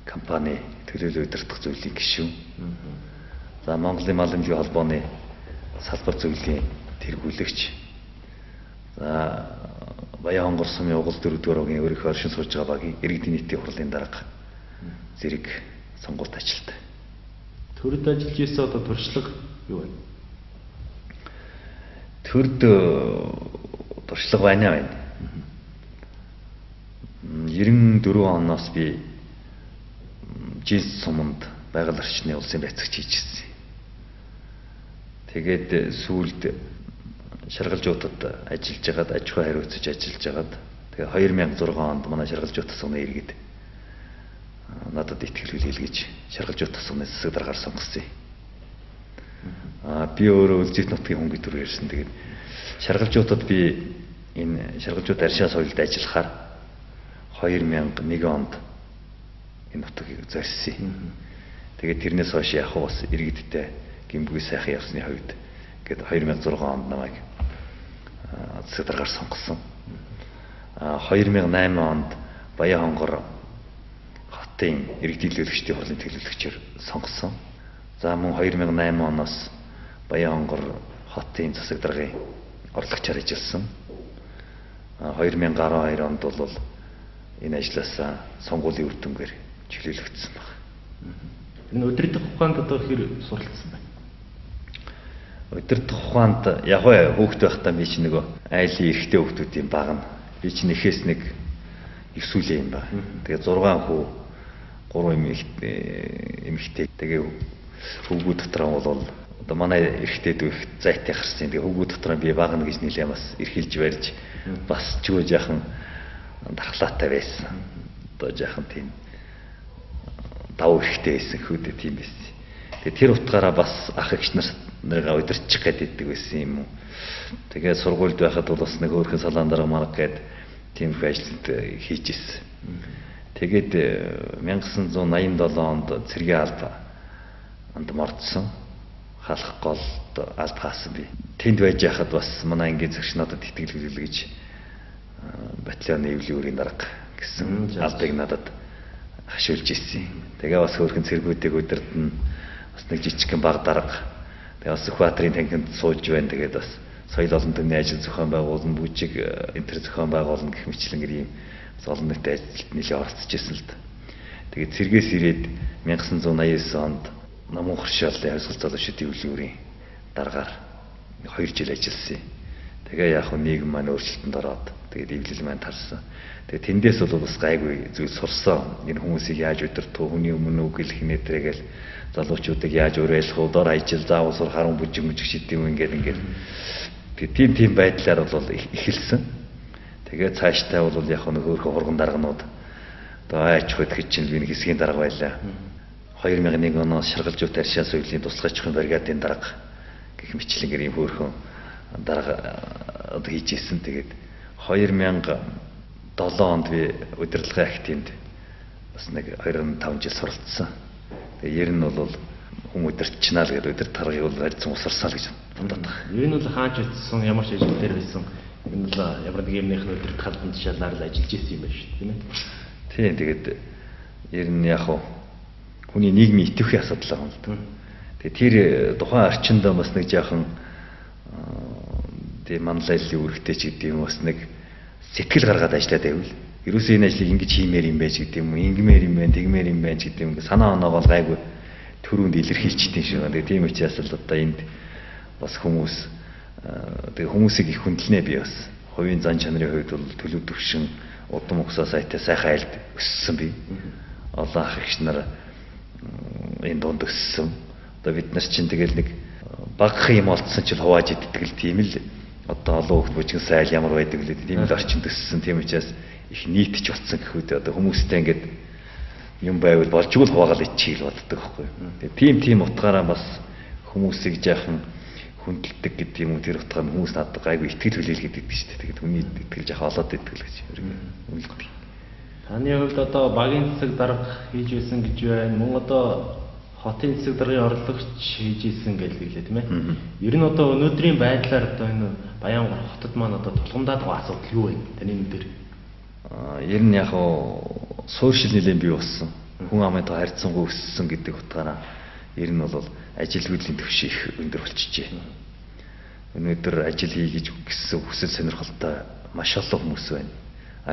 компани төлөөлөл удирдах зөвлөлийн гишүүн. За Монголын мал эмнэлгийн холбооны салбар зөвлөлийн тэргүүлэгч. За Баянхонгор сумын угал 4-р огийн өөрийнхөө оршин сууж байгаа багийн иргэдийн нийтийн хурлын дарга зэрэг сонгуульт ажилтай. Төрөд ажиллаж ирсэн одоо туршлага юу вэ? Төрд туршлага байна. 94 оноос би Жинс суманд байгаль орчны улсын байцаагч хийжсэн. Тэгээд сүүлд Шаргалжуутад ажиллаж байгаад аж ахуй хариуцаж ажиллаж байгаад тэгээ 2006 онд манай Шаргалжуут сумны иргэд надад итгэл хүлээлгэж Шаргалжуут сумны засаг даргаар сонгосон. Би өөрөө Үлзийт нутгийн хүн гэдэг төрөөр ирсэн. Тэгээд Шаргалжуутад би энэ Шаргалжуут аршаа соёлд ажиллахаар 2001 онд энэ нутгийг зорьсон. Тэгээд тэрнээс хойш яг бас иргэдтэй гимгүү сайхан явсны хувьд гээд 2006 онд намайг засаг даргаар сонгосон. 2008 онд Баянхонгор хотын иргэдийн төлөөлөгчдийн хурлын төлөөлөгчөөр сонгосон. За мөн 2008 оноос Баянхонгор хотын засаг даргын орлогчоор ажилласан. 2012 онд бол энэ ажлаас сонгуулийн үр дүнгээр чөлөөлөгдсөн байна. Энэ удирдах ухаанд одоо хэр суралцсан байна? Удирдах ухаанд яг хөөхт байхдаа би чинь нөгөө айлын эрэгтэй хүүхдүүдийн баг нь би чинь нэхээс нэг их сүлээ юм ба. Тэгээ 6 хүү 3 эмэгтэй. Тэгээ хөвгүүд дотроо бол одоо манай эрэгтэй дүү их зайтай гарсан. Тэгээ хөвгүүд дотроо би баг нь гэж нэлээ бас эрхэлж барьж бас чөө жаахан дархлаатай байсан. Одоо жаахан тийм дав эрхтэй байсан хүүдээ тийм байсан. Тэгээ тэр утгаараа бас ах эгч нарыг удирдах гэдэг байсан юм уу. Тэгээ сургуульд байхад бол бас нэг өөрхөн салаан дарга марга гээд тийм ажилд хийжсэн. Тэгээд 1987 онд цэргийн анд мордсон. Халах голд алд хаасан би. Тэнд байж байхад бас манай ангийн зөвч надад итгэл хүлээлгэж батальоны эвлүүрийн дарга гэсэн алдыг надад хашуулж ирсэн. Тэгээ бас өөрхөн цэргүүдийг удирдна. Бас нэг жижигхэн баг дарга. Тэгээ бас Сүхбаатарын танхимд сууж байна. Тэгээд бас соёл олон түмний ажил зохион байгуулна, бүжиг энэ төр зохион байгуулна гэх мэтлэн ийм олон нийтэд ажилд нэлээд оролцож ирсэн л да. Тэгээд цэргээс ирээд 1989 онд Намун Хуршаалын Харьцал залуучуудын эвлүүрийн даргаар 2 жил ажилласан. Тэгээ яг хөө нийгэм маань өөрчлөлтөнд ороод тэгээд эвлэл маань тарсан. Тэгээд тэндээс бол бас гайгүй зүйл сурсан. Энэ хүмүүсийг яаж удирдах, хүний өмнө үг хэлэх нэтрэгээл залуучуудыг яаж уриалах, дор ажил заавал сур харан бүжиг гэдэг юм ингээд тийм байдлаар бол эхэлсэн. Тэгээд цаашдаа бол яг нэг өөрхөн хурган дарганууд одоо айч хөт гэж чинь би нэг хэсгийн дарга байлаа. 2001 оноос Шаргалжуут аршаа соёлын тусгайчхан бригадын дарга гэх мэтлэнгээр ийм хөөрхөн дарга хийжсэн. Тэгээд 2007 онд би удирдлагын активд бас нэг 25 жил суралцсан. Тэгээд ер нь бол хүн удирдчнаа л гэдэг удирд таргыг бол харьцан усарсаа л гэж боддог. Ер нь бол хаач утсан ямар ч ажил дээр байсан. Энэ бол ямар нэг юмных нь удирдах халбанд шалаар л ажиллаж ирсэн юм байна шүү дээ, тийм ээ. Тийм тэгээд ер нь яг хүний нийгмийн идэвхтэй асуудал байгаа юм л да. Тэгээд тэр тухайн орчинд бас нэг жаахан тийм манлайллын үүрэгтэй ч гэдэг юм бас нэг сэтгэл гаргаад ажиллаад байвал ерөөсөө энэ ажлыг ингэж хиймээр юм байж гэдэг юм уу, ингэмээр юм байна, тэгмээр юм байна гэдэг юм санаа оноогоо гайгүй төрөнд илэрхийлчихдээ шүү. Тэгээд тийм учраас л одоо энд бас хүмүүс тэгээд хүмүүсийг их хүндэлнэ би бас хувийн зан чанарын хувьд бол төлөв төвшин удам угсаа сайтай сайхан айлд өссөн би. Олон ах эгч нар энэ дунд өссөн. Одоо бид нар чинь тэгэл нэг багах юм олдсон ч хувааж иддэг л тийм л одоо олон хүүхд бүжгэн сайл ямар байдаг лээ тийм л орчинд өссөн. Тийм учраас их нийтч болсон гэхүүд одоо хүмүүстэй ингээд юм байвал болжгүй л хуваагаал ичхийл боддог байхгүй. Тэгээ тийм утгаараа бас хүмүүсийг жаахан хүндэлдэг гэдэг юм уу тэр утгаар нь хүмүүс надад гайгүй итгэл хүлээлгээд идэв шүү дээ. Тэгээд хүний итгэл жаахан олоод идэв л гэж үнэлдэг. Таны хувьд одоо багийн засаг дарга хийж байсан гэж байна. Мөн одоо хотын засаг даргын орлогч хийж исэн гэж хэлээ тийм ээ. Ер нь одоо өнөөдрийн байдлаар одоо энэ Баянгор хотод маань одоо тулгамдаад байгаа асуудал юу вэ? Таны нүдээр. Ер нь яг суурьшил нэлээд бий болсон. Хүн амынтай харьцангуй өссөн гэдэг утгаараа ер нь бол ажил хөдлийн түвшин их өндөр болчихжээ. Өнөөдөр ажил хий гэж гэсэн хүсэл сонирхолтой маш олон хүмүүс байна.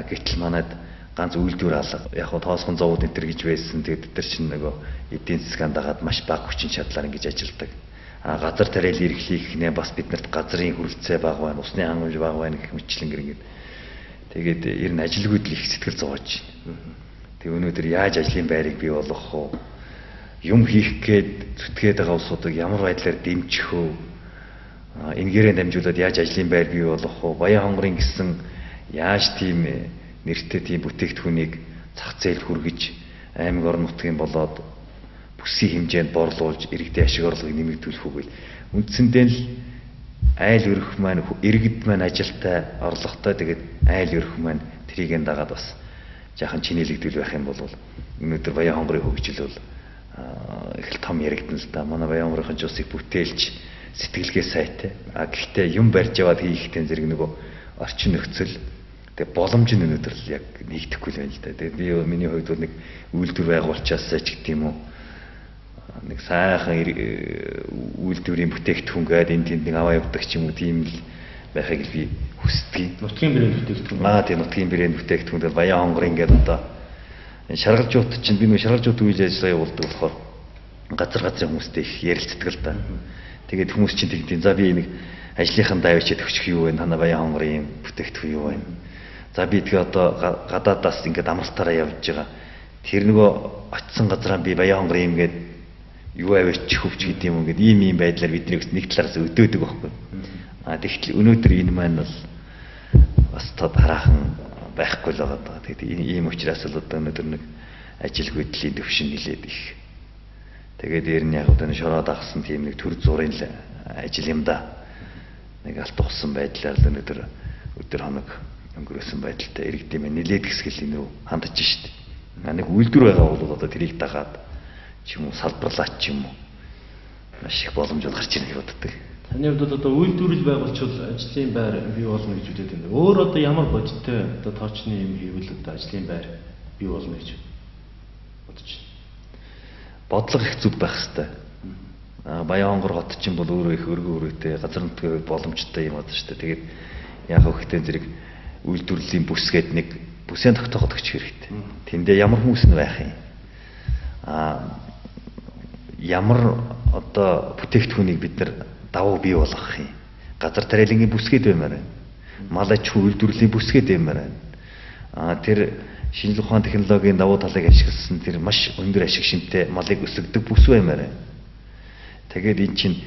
Гэтэл манайд ганц үйлдвэр алга яг тоосхон зовууд энэ төр гэж байсан. Тэгээд тэр чинь нөгөө эдийн засгийн дагаад маш бага хүчин чадлаар ингэж ажилладаг. Газар тариал эрхлэх нэ бас биднэрт газрын хүрэлцээ бага байна, усны хангамж бага байна гэх мэтлэн ингээд. Тэгээд ер нь ажил хөдөл их сэтгэл зовоож байна. Тэг өнөөдөр яаж ажлын байрыг бий болгох вэ? Юм хийх гээд зүтгээд байгаа улсуудыг ямар байдлаар дэмжих вэ? Энгээрээ дамжуулаад яаж ажлын байр бий болгох вэ? Баян хонгорын гэсэн яаж тийм нэртэй тийм бүтээгдэхүүнийг зах зээл хүргэж аймаг орон нутгийн болоод бүсийн хэмжээнд борлуулж иргэдийн ашиг орлогыг нэмэгдүүлэх үг бил. Үндсэндээ л айл өрх маань иргэд маань ажилтай орлоготой тэгээд айл өрх маань трийг дагаад бас жаахан чинээлэгдэл байх юм бол өнөөдөр Баян хонгорын хөгжил бол их том яригдана л да. Манай Баян хонгорын жусыг бүтээлч сэтгэлгээ сайтай. Гэхдээ юм барьж яваад хийхдээ зэрэг нөгөө орчин нөхцөл тэгээ боломж нь өнөөдөр л яг нэгдэхгүй л байна л да. Тэгээд би миний хувьд бол нэг үйлдвэр байгуулчаасаа ч гэдэг юм уу нэг сайхан үйлдвэрийн бүтээгдэхүүн гээд энэ тэнд нэг аваа явдаг ч юм уу тийм л байхыг л би хүсдэг. Нутгийн брэнд бүтээгдэхүүн. Тийм нутгийн брэнд бүтээгдэхүүн дээр Баян хонгорын ингээд одоо шаргалжууд чинь би нэг шаргалжууд үйл ажиллагаа явуулдаг болохоор газрын хүмүүстэй их ярилцдаг л да. Тэгээд хүмүүс чинь тэгдэв. За би нэг ажлынхан давьчаад өгчих юу вэ? Танаа Баян хонгорын бүтээгдэхүүн юу вэ? За би тэгээ одоо гадаадаас ингээд амралтаараа явж байгаа. Тэр нөгөө очисон газараа би Баян хонгорын юм гээд юу аваачих хөвч гэдэг юм ингээд ийм байдлаар бидний нэг талаараас өдөөдөг байхгүй. Тэгэхдээ өнөөдөр энэ маань бол бас тод хараахан байхгүй л байгаа. Тэгээд ийм учраас л одоо өнөөдөр нэг ажил хөдлийн төвшин нэлээд их. Тэгээд ер нь яг одоо шороод агсан тийм нэг төр зургийн ажил юм да. Нэг алт ухсан байдлаар л өнөөдөр өдөр хоног өнгөрөөсөн байдалтай иргэдэм нэлээд хэсгэл энэ хандж шít. Нэг үйлдвэр байгаа бол одоо тэрийг дагаад ч юм уу салбарлаач ч юм уу маш их боломж гарч ирэх гэж боддог. Таны хувьд одоо үйлдвэрлэл байгуулчвал ажлын байр бий болно гэж үзээд байна. Өөр одоо ямар бодиттой одоо тоочны юм хийвэл одоо ажлын байр бий болно гэж бодож байна. Бодлого их зүг байх хэрэгтэй. Баян хонгор хот чинь бол өөрөө их өргөн өрөөтэй газар нутгийн боломжтой юм байна шүү дээ. Тэгээд яг хөхтэй зэрэг үйлдвэрлэлийн бүс гээд нэг бүсээ тогтооход өгч хэрэгтэй. Тэндээ ямар хүмүүс нь байх юм? Ямар одоо бүтээгдэхүүнийг бид нар давуу бий болгох юм? Газар тариалангийн бүсгээд баймаар байна. Мал аж ахуй үйлдвэрлэлийн бүсгээд баймаар байна. Тэр шинжлэх ухааны технологийн давуу талыг ашигласан тэр маш өндөр ашиг шимтэй малыг өсгөдөг бүс баймаар байна. Тэгээд эн чинь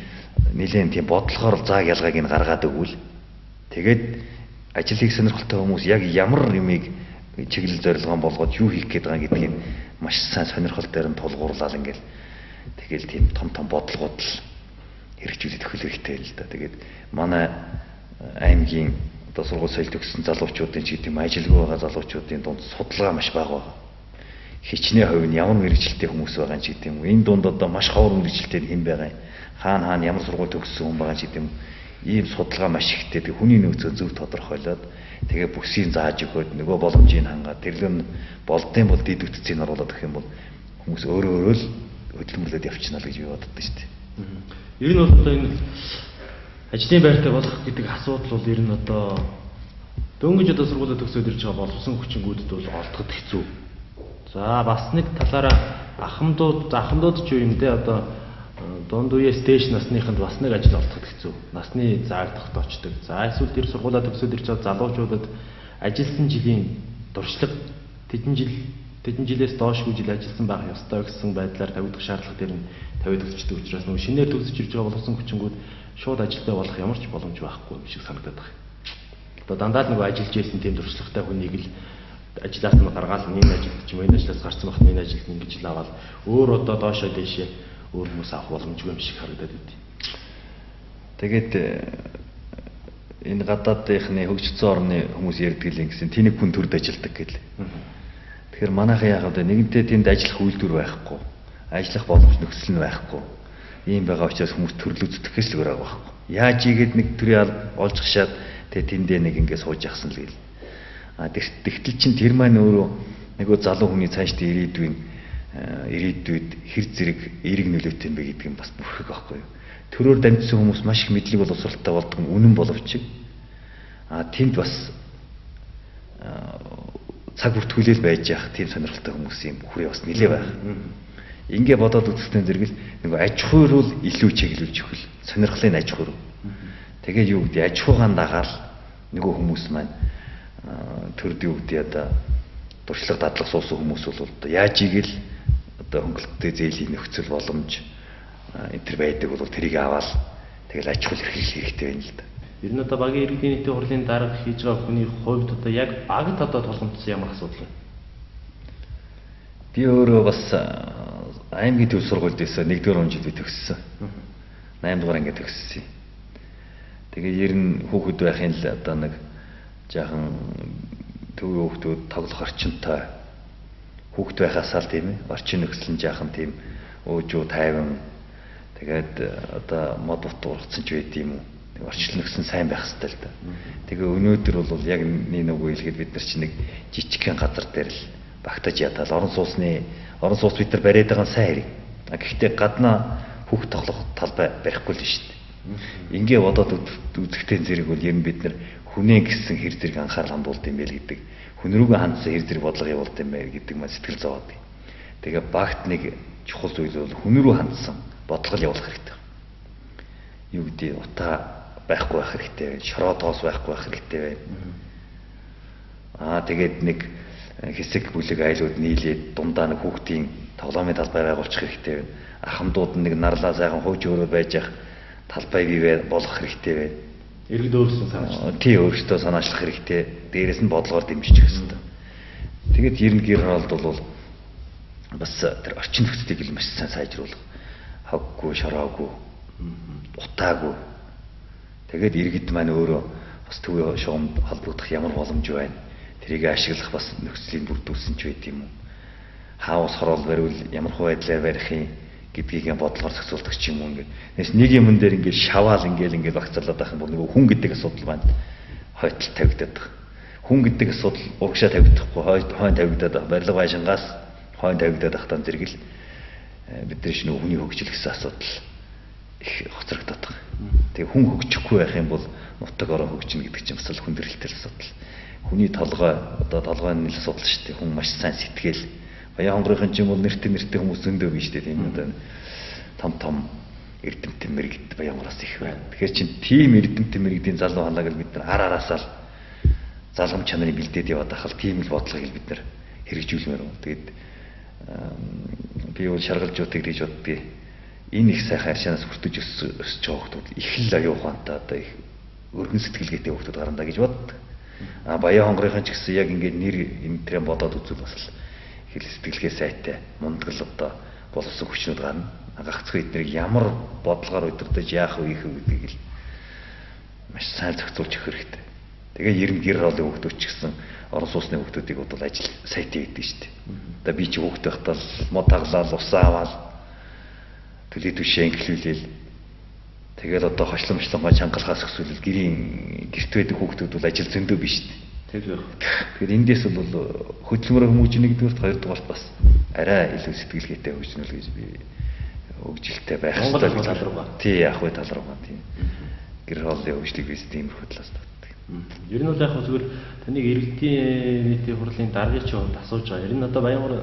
нэлээд тийм бодлогоор зааг ялгааг нь гаргаад өгвөл тэгээд ажил хийх сонирхолтой хүмүүс яг ямар юмыг чиглэл зорилгоон болгоод юу хийх гээд байгаа гэдгийг маш сайн сонирхол дээр нь тулгуурлал ингээл тэгэл тийм том бодлогууд л хэрэгжүүлээд өгөх хэрэгтэй л да. Тэгээд манай аймгийн одоо сургууль соёл төгссөн залуучуудын ч гэдэг юм ажилгүй байгаа залуучуудын дунд судалгаа маш бага байна. Хичнээн хувь нь ямар мэрэгчлэлтэй хүмүүс байгаа ч гэдэг юм. Энэ дунд одоо маш ховор мэрэгчлэлтэй хэн байгаа юм? Хаана ямар сургууль төгссөн хүн байгаа ч гэдэг юм. Ийм судалгаа маш ихтэй. Тэг хүний нөөцөө зөв тодорхойлоод тэгээ бүсийн зааж өгөөд нөгөө боломжийг хангаад тэрлэн болдсон бол дид үтцийг оруулаад өгөх юм бол хүмүүс өөрөө л хөдөлмөрлөд явчихна л гэж би боддог шүү дээ. Ер нь бол одоо энэ ажлын байртай болох гэдэг асуудал бол ер нь одоо дөнгөж одоо сургуулиуд төгсөөд ирж байгаа боловсон хүчингүүдэд бол олдоход хэцүү. За бас нэг талаараа ахмадууд ч юм дээ одоо дунд үеэ стейж насныханд бас нэг ажил олдоход хэцүү. Насны заагдахад очдог. За эсвэл тэр сургуулиуд төгсөөд ирж байгаа залуучуудад ажилласан жилийн дуршлаг тэдэн жил тэдэн жилээс доошгүй жил ажилласан байх ёстой гэсэн байдлаар тавигдах шаардлага дээр нь тавигдчихдаг учраас нөгөө шинээр төгсөж ирж байгаа боловсон хүчингүүд шууд ажилдаа болох ямар ч боломж байхгүй юм шиг санагдаад байна. Одоо дандаа л нөгөө ажиллаж байсан тийм туршлагатай хүнийг л ажлаас нь гаргаад энэ ажилд ч юм энэ ажлаас гарсан бахт энэ ажилд ингэж л аваад өөр одоо доошоо дэшээ өөр хүмүүс авах боломжгүй юм шиг харагдаад байд. Тэгээд энэ гадаадынхны хөгжсөн орны хүмүүс ярьдаг л гэсэн тэнийг хүн төрд ажилдаг гэл. Тэгэхээр манайхан яагаад нэгэнтээ тэнд ажиллах үйлдвэр байхгүй, ажиллах боломж нөхцөл нь байхгүй. Ийм байгаа учраас хүмүүс төрөл үздэхээс л өөр байгаа байхгүй. Яаж ийгээд нэг төрийн олж гашаад тэгээ тэндээ нэг ингэ сууж яхсан л гээл. Тэгтэл чин тэр маань өөрөө нөгөө залуу хүний цаашдын ирээдүйд хэр зэрэг эерэг нөлөөтэй юм бэ гэдэг нь бас бүрхэг байхгүй юу. Төрөөр дамжсан хүмүүс маш их мэдлэг боловсралтай болдог нь үнэн боловч тэнд бас цаг бүртгүүлэл байж явах тийм сонирхолтой хүмүүсийн хүрээ бас нэлээ байх. Ингээ бодоод үзсэн зэрэг л нөгөө аж ахуй руу илүү чиглүүлж өгөл сонирхлын аж ахуй руу. Тэгээ юу гэдэг аж ахуйгаан дагаал нөгөө хүмүүс маань төрд юу гэдэг одоо туршлага дадлаг суусан хүмүүс бол одоо яаж ийгэл одоо хөнгөлөлттэй зээлийн нөхцөл боломж энэ төр байдаг бол тэрийг аваад тэгэл аж ахуй эрхлэх хэрэгтэй байна л да. Ер нь одоо багийн иргэдийн нийтийн хурлын дарга хийж байгаа хүний хувьд одоо яг багт одоо тулгамдсан ямар асуудал вэ? Би өөрөө бас аймгийн төв сургуульд байсан 1-р онд би төгссөн. 8-р анги төгссөн. Тэгээ ер нь хүүхэд байхын л одоо нэг жаахан төвийн хүүхдүүд тоглох орчинтой хүүхэд байхасаа л тийм ээ орчин нөхцөл нь жаахан тийм өөжөө тайван тэгээд одоо мод утгуурцсан ч байд юм уу орчлон нөхсөн сайн байх хэрэгтэй л да. Тэгээ өнөөдөр бол яг нэг хэлгээд бид нар чинь нэг жижигхэн газар дээр л багтаж ятал орон сууц бид нар бариад байгаа нь сайн хэрэг. Гэхдээ гаднаа хүүхд тоглох талбай барихгүй л шүү дээ. Ингээ бодоод үзэхтэй зэрэг бол ер нь бид нар хүнээ гисэн хэр зэрэг анхаарал хандуулд юм бэ гэдэг хүн рүүгээ хандсан хэр зэрэг бодлого явуулд юм бэ гэдэг маань сэтгэл зовоод. Тэгээ багт нэг чухал зүйл бол хүн рүү хандсан бодлого явуулах хэрэгтэй. Юу гэдэг утаа байхгүй байх хэрэгтэй байна. Шороотоос байхгүй байх хэрэгтэй байна. Тэгээд нэг хэсэг бүлэг айлууд нийлээд дундаа нэг хүүхдийн тоглоомын талбай байгуулчих хэрэгтэй байна. Ахмадууд нэг нарлаа сайхан хууч өөрөө байж явах талбай бий болгох хэрэгтэй байна. Иргэд өөрсдөө санаачлах. Тий, өөрсдөө санаачлах хэрэгтэй. Дээрээс нь бодлогоор дэмжиж өгөх хэрэгтэй. Тэгээд ер нь гэр оролт бол бас тэр орчин нөхцөлийг л маш сайн сайжруулах. Хавгүй, шороогүй, утаагүй. Тэгээд иргэд маань өөрөө бас төвийн шугамд холбогдох ямар боломж байна. Тэрийг ашиглах бас нөхцөлийн бүрдүүлсэн ч байт юм уу. Хаус хороол бариул ямар хөө байдлаар барих юм гэдгийг бодлогоор зохицуулдаг ч юм уу ингээд. Нэс нэг юм дээр ингээд шаваал ингээд багцлаад байх юм бол нөгөө хүн гэдэг асуудал маань хойтол тавигдаад байгаа. Хүн гэдэг асуудал урагшаа тавигдахгүй хойно тавигдаад байгаа. Барилга байшингаас хойно тавигдаад байх тань зэрэг л бидний шинэ хүний хөгжил гэсэн асуудал их хоцрогдоод байгаа. Тэгээ хүн хөгжихгүй байх юм бол нутаг орон хөгжинэ гэдэг чинь бас л хүндрэлтэй асуудал. Хүний толгой одоо толгойн асуудал шүү дээ. Хүн маш сайн сэтгэл. Баян хонгорын ч юм бол нэртэй хүмүүс зөндөө биш дээ тийм одоо том эрдэмтэн мэрэгд баян хонгороос их байна. Тэгэхээр чин тийм эрдэмтэн мэрэгдийн залуу халааг л бид нар араасаа л залгам чанарыг бэлдээд яваад ахал тийм л бодлогыг бид нар хэрэгжүүлмээр байна. Тэгээд би бол шаргалжуудыг гэж боддгийг энэ их сайхан арчаанаас хүртэж өсөж байгаа хүмүүс их л аюу ухаантай одоо их өргөн сэтгэлгээтэй хүмүүс гарандаа гэж боддог. Баян хонгорын ч гэсэн яг ингээд нэр энэ төрөм бодоод үзвэл бас хэл сэтгэлгээ сайтай мундгал одоо болсон хүчнүүд гарна. Гагцхан эднийг ямар бодлогоор удирдах яах вэ гэдгийг л маш сайн зохицуулж өгөх хэрэгтэй. Тэгээ ер нь гэр оролын хүмүүс ч гэсэн орон сууцны хүмүүсийг бодвол ажил сайтай байдаг шүү дээ. Одоо би чи хүүхдтэй байхдаа мод таглал усаа аваад төлөй түшээ инглүүлээл тэгээд одоо хочломжлонгоо чангалахаас өсвөл гэрт байдаг хүүхдүүд бол ажил зөндөө биш шүү дээ. Тэгэхээр эндээс бол хөдөлмөр хүмүүжин нэгдүгээрт хоёрдугаарт бас арай илүү сэтгэлгээтэй хөгжнөл гэж би хөгжилтэй байх хэрэгтэй гэж бодлоо. Тий, ах вэ тал руугаа тийм. Гэр хоолны хөгжлийг биш тиймэрхүү талаас татдаг. Ер нь бол яг зүгээр таныг иргэдийн нийтийн хурлын даргын хувьд асууж байгаа. Ер нь одоо Баянгар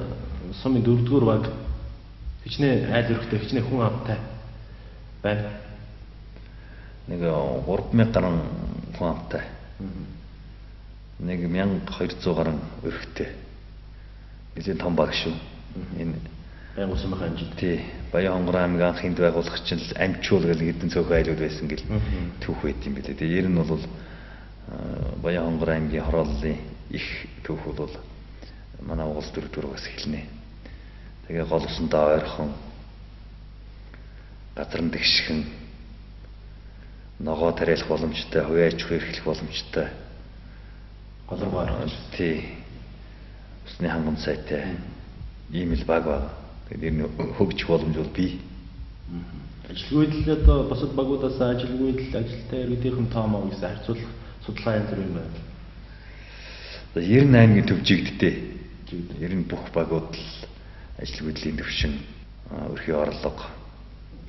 сумын 4-р баг хичнээн айл өрхтэй хичнээн хүн амтай байна. Нэг 3000 гаруй хүн амтай. Нэг 1200 гаруй өрхтэй. нэлээд том баг шүү. Энэ Баян усмын ханжид. тий. Баян хонгор аймгийн анхынд байгуулагч нь амчуул гэх хэдэн цөөхөн айлууд байсан гэл түүх байт юм билээ. Тэгээ ер нь бол Баян хонгор аймгийн хорооллын их түүх бол манай угал дөрөвдүгээрээс эхэлнэ. Тэгээ гол усандаа ойрхон газрын тэгшхэн ногоо тариалах боломжтой, хувийн аж ахуй эрхлэх боломжтой. Голроо гаргаж. Тий. Усны хангамж сайтай ийм л баг баг. Тэгээд энэ хөгжих боломж бол бий. Ажилгүйдэл одоо бусад багуудаас ажилгүйдэл ажилтай иргэдийнхэн тоомоо гэсэн харьцуулах судалгаа янз бүр юм байна. 98-гийн төв жигдтэй. Ер нь бүх багууд л ажилгүйдлийн төвшин, өрхийн орлого,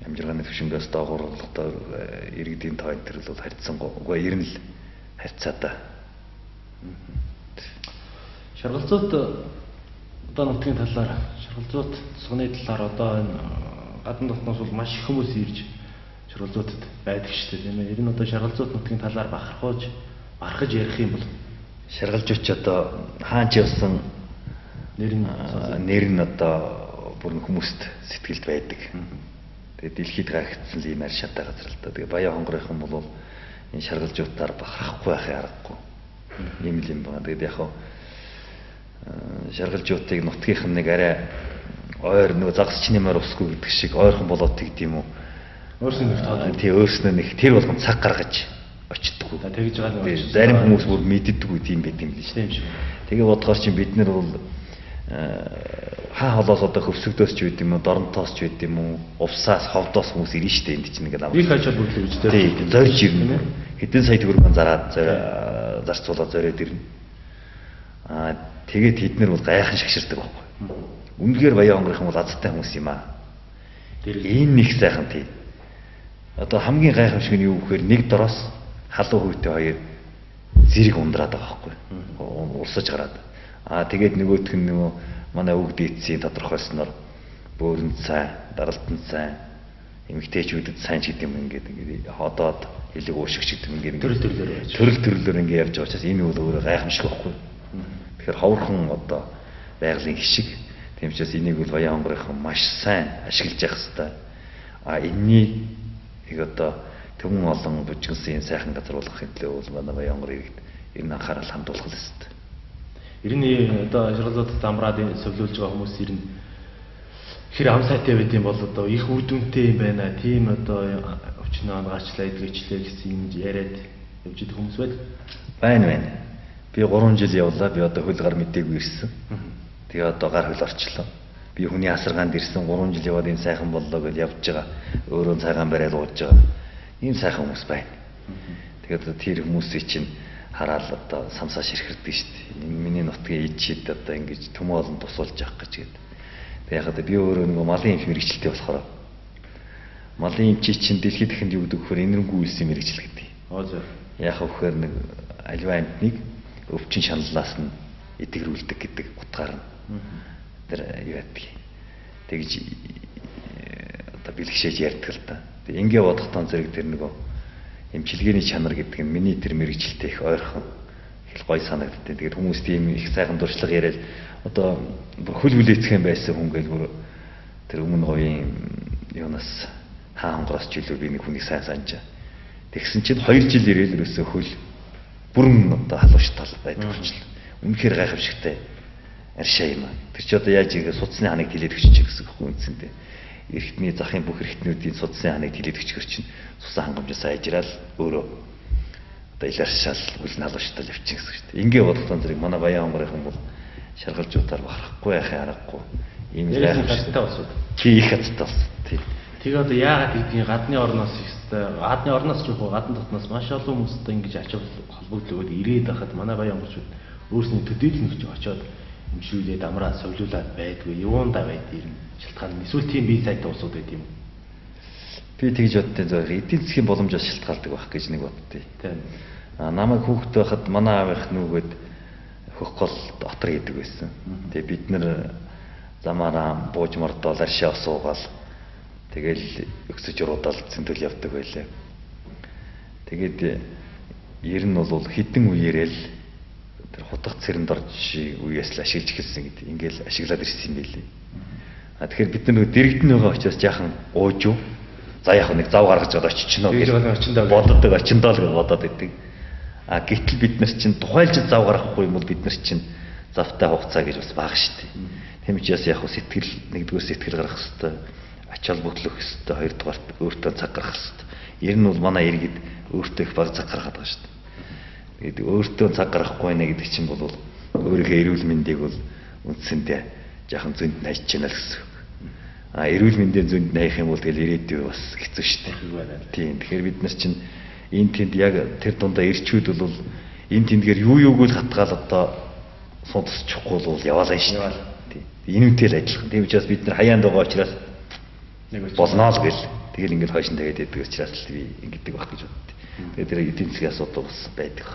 амжиргааны төвшингээс доогуур орлоготой иргэдийн тоо энэ төр бол харьцангуй ер нь л харьцаатай. Шаргалзуут одоо нутгийн талаар, Шаргалзуут цусганы талаар одоо энэ гадна дотноос бол маш их хүмүүс ирж Шаргалзуутад байдаг шүү дээ, тийм ээ. Ер нь одоо Шаргалзуут нутгийн талаар бахархаж ярих юм бол Шаргалжууч одоо хаанч явсан нэр нь одоо бүр хүмүүст сэтгэлд байдаг. Тэгээд дэлхийд гаргагдсан ийм арь шатаа газар л да. Тэгээд Баян хонгорынхан бол энэ Шаргалжуутаар бахархахгүй байхын аргагүй. Ийм л юм байна. Тэгээд яг хаа Шаргалжуутыг нутгийнхан нэг арай ойр нөгөө загасчны морь усгүй гэдэг шиг ойрхон болоод тэгд юм уу? Өөрснөө нэг тоо. Тий, өөрснөө нэг тэр болгон цаг гаргаж очдоггүй. Тэгж байгаа юм. Зарим хүмүүс бүр мэддэггүй тийм байт юм лээ. Тийм шүү. Тэгээ бодохоор чинь бид нар бол хаа холоос одоо хөвсөгдөөс ч байд юм уу, доронтоос ч байд юм уу, увсаас, ховдоос хүмүүс ирнэ штэ энд чинь ингээд Би хажууд бүрлээ гэж дээ. Тий, зорж ирнэ. Хэдэн сая төгрөгөөр зараад зарцуулаад зориод ирнэ. Тэгээд тэднэр бол гайхан шагширдаг байхгүй. Үнэхээр Баян хонгорынхан бол азтай хүмүүс юм аа. Энэ их сайхан тий. Одоо хамгийн гайхамшиг нь юу гэхээр нэг дороос халуун хүйтэй хоёр зэрэг ундраад байгаа байхгүй. Урсаж гараад. Тэгээд нөгөөх нь нөгөө манай үг дээдсийн тодорхойлсноор бөөрн цай, даралтан цай, эмэгтэйчүүдэд сайн ч гэдэг юм ингээд ходоод хэлэг уушигч гэдэг юм ингээд төрөл ингээд явж байгаа учраас энэ бол өөрөө гайхамшиг байхгүй. Тэгэхээр ховорхон одоо байгалийн хишиг. Тийм учраас энийг бол Баян хонгорынхан маш сайн ашиглаж явах хэрэгтэй. Энэнийг одоо төмөн олон бүжгэлсэн сайхан газар болгохын төлөө бол манай Баян хонгор иргэд энэ анхаарал хандуулах хэрэгтэй. Ер нь одоо Шаргалзуут замраад сувлуулж байгаа хүмүүс ер нь хэр ам сайтай байд юм бол одоо их үр дүнтэй юм байна. Тийм одоо өвчнөө ангаачлаа эдгэжлээ гэсэн юм яриад явж идэх хүмүүс байна. Би 3 жил явлаа. Би одоо хөл гар мэдээгүй ирсэн. Тэгээ одоо гар хөл орчлоо. Би хүний асаргаанд ирсэн 3 жил яваад энэ сайхан боллоо гэж явж байгаа. Өөрөө цагаан бариад ууж байгаа. Ийм сайхан хүмүүс байна. Тэгээд тэр хүмүүсийг чинь хараад одоо самсаа ширхэрдэг шүү дээ. Миний нутгийн ичид одоо ингэж төмөө олон тусуулж явах гэж гээд. Тэгээд яг би өөрөө нэг малын эмч мэрэгчлээ болохоор малын эмчий чинь дэлхийд дахинд юу гэдэг вөхөр энэргүй үйлсийн мэрэгчл гэдэг. Яг вөхөр нэг аливаа амтныг өвчин шаналлаас нь эдгэрүүлдэг гэдэг утгаар нь тэр юу яддаг. Тэгж одоо бэлгшээж ярьдаг л да. Тэг ингээ бодохтон зэрэг тэр нөгөө эмчилгээний чанар гэдэг нь миний тэр мэрэгчлээ их ойрхон их гоё санагддаг. Тэгээд хүмүүс тийм их сайхан дуршлаг яриад одоо хөл хүлээцэх юм байсан хүн гэж бүр тэр өмнө говийн юунаас хаа хонгороос ч илүү би нэг хүнийг сайн санджаа. Тэгсэн чинь 2 жил ирээл ерөөсөө хөл бүрэн одоо халууштай байдаг болчихлоо. Үнэхээр гайхамшигтай аршаа юм. Тэр чи одоо яаж ингэ судасны ханыг тэлээд өччих гэсэн үг үндсэндээ. Эрхтний захын бүх эрхтнүүдийн судасны ханыг тэлээд өчгөр чинь сусан хангамжаас айжраал өөрөө одоо илэршаал үлэн халууштай явчих гэсэн шүү дээ. Ингээ бодлоо зэрэг манай Баян хонгорынхан бол Шаргалжуутаар бахарахгүй яхаа аргагүй. Ийм гайхамшигтай болсон. Тий их хацтай болсон. Тий. Тэгээ одоо яагаад гэдгийг гадны орноос гадны орноос ч юу гадны дотноос маш олон хүмүүстэй ингэж ач холбогдлогод ирээд байхад манай Баян хонгорчууд өөрсний төдийлөн гэж очиод имшүүлээд амраа сувлуулад байдгүй юунда байд ирнэ шалтгаан эсвэл тийм бие сайтай улсууд байд юм. Би тэгж боддیں۔ Зөв эдийн засгийн боломжоос шалтгаалдаг байх гэж нэг боддیں۔ Тийм. Намайг хүүхэд байхад манай аав их нүгэд хөх гол дотор хийдэг байсан. Тэгээ бид нэр замаараа бууж мордол аршаа суугаал тэгэл өксөж уруудаал зөндөл явдаг байлаа. Тэгээд ер нь бол хідэн үеэрэл тэр хутга цэрэнд орж үеэс л ашиглаж эхэлсэн гэдэг. Ингээл ашиглаад ирсэн юм билий. Тэгэхээр бид нар дэрэгдэн байгаа учраас яахан ууж юу. За яг нэг зав гаргаж одоо очиж гинөө гэж боддог очиндоо л бодоод идэг. Гэтэл бид нар чинь тухайлж зав гаргахгүй юм бол бид нар чинь завтай хугацаа гэж бас бага шүү дээ. Тийм учраас яг сэтгэл нэгдүгээр сэтгэл гаргах хэрэгтэй, ач холбогдлох хэрэгтэй, хоёрдугаар өөртөө цаг гаргах хэрэгтэй. Ер нь бол манай иргэд өөртөө их бага цаг гаргаад байгаа шүү дээ. Тэгээд өөртөө цаг гаргахгүй нэ гэдэг чинь бол өөрийнхөө эрүүл мэндийг бол үндсэндээ жаахан зөнд найж чана л гэсэн. Эрүүл мэндийн зөнд найх юм бол тэгэл ирээдүй бас хэцүү шүү дээ. Тийм. Тэгэхээр бид нар чинь энэ тэнд яг тэр дундаа ирчүүд бол энэ тэндгээр юуг л хатгаал одоо судалчихгүй бол яваалаа шүү дээ. Тийм. Инэмтэл ажиллах. Тийм учраас бид нар хаяанд байгаа учраас болно л гэл. Тэгэл ингээд хойш нь тэгээд идэг учраас л би ингэдэг байх гэж боддог. Тэгээд тэр эдийн засгийн асуудал бас байдаг.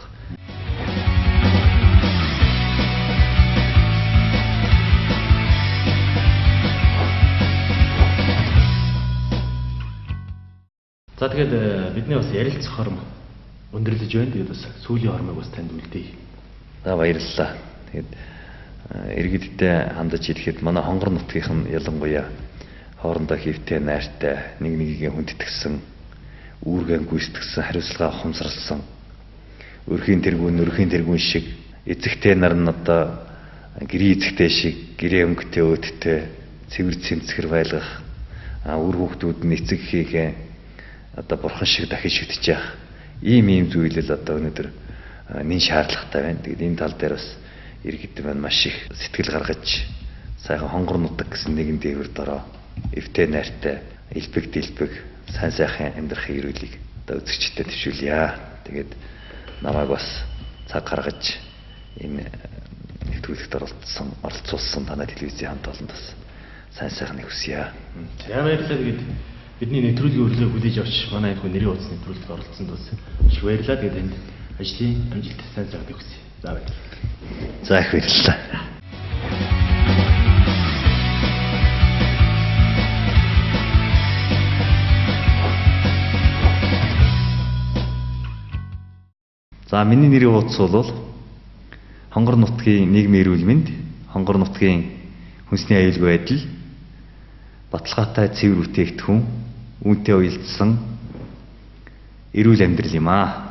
За тэгээд бидний бас ярилцах хором өндөрлөж байна. Тэгээд бас сүүлийн хормыг бас танд үлдээе. За баярлалаа. Тэгээд иргэдтэй хандаж хэлэхэд манай хонгор нутгийнхан ялангуяа хоорондоо хэвтэй найртай, нэг нэгийг хүндэтгсэн, үүргэн гүйцэтгсэн, хариуцлага ухамсарласан, өрхийн тэргүүн шиг эзэгтэй нар нь одоо гэрээ эзэгтэй шиг гэрээ өнгөтэй өөдтэй цэвэр цэмцгэр байлгах, үр хүүхдүүд нь эцэг хийхээ одоо бурхан шиг дахиж шүтэж явах ийм зүйлэл одоо өнөөдөр нэн шаардлагатай байна. Тэгээд энэ тал дээр бас иргэд маань маш их сэтгэл гаргаж сайхан хонгор нутаг гэсэн нэгэн дээвэр дороо эвтэй найртай элбэг дэлбэг сайн сайхан амьдрахын эрүүлийг одоо үзэгчдэд төвшүүлье. Тэгээд намайг бас цаг гаргаж энэ нэвтрүүлэгт оролцуулсан танай телевизийн хамт олонд бас сайн сайхныг хүсье. За баярлалаа. Тэгээд бидний нэвтрүүлгийн урилгыг хүлээж авч манай энэ нэрийн утас нэвтрүүлэгт оролцсонд бас их баярлалаа. Тэгээд энд ажлын амжилт сайн сайхныг хүсье. За баярлалаа. За их баярлалаа. За миний нэрийн утас бол хонгор нутгийн нийгмийн эрүүл мэнд, хонгор нутгийн хүнсний аюулгүй байдал, баталгаатай цэвэр бүтээгдэхүүн, үүнтэй уялдсан эрүүл амьдрал юм аа.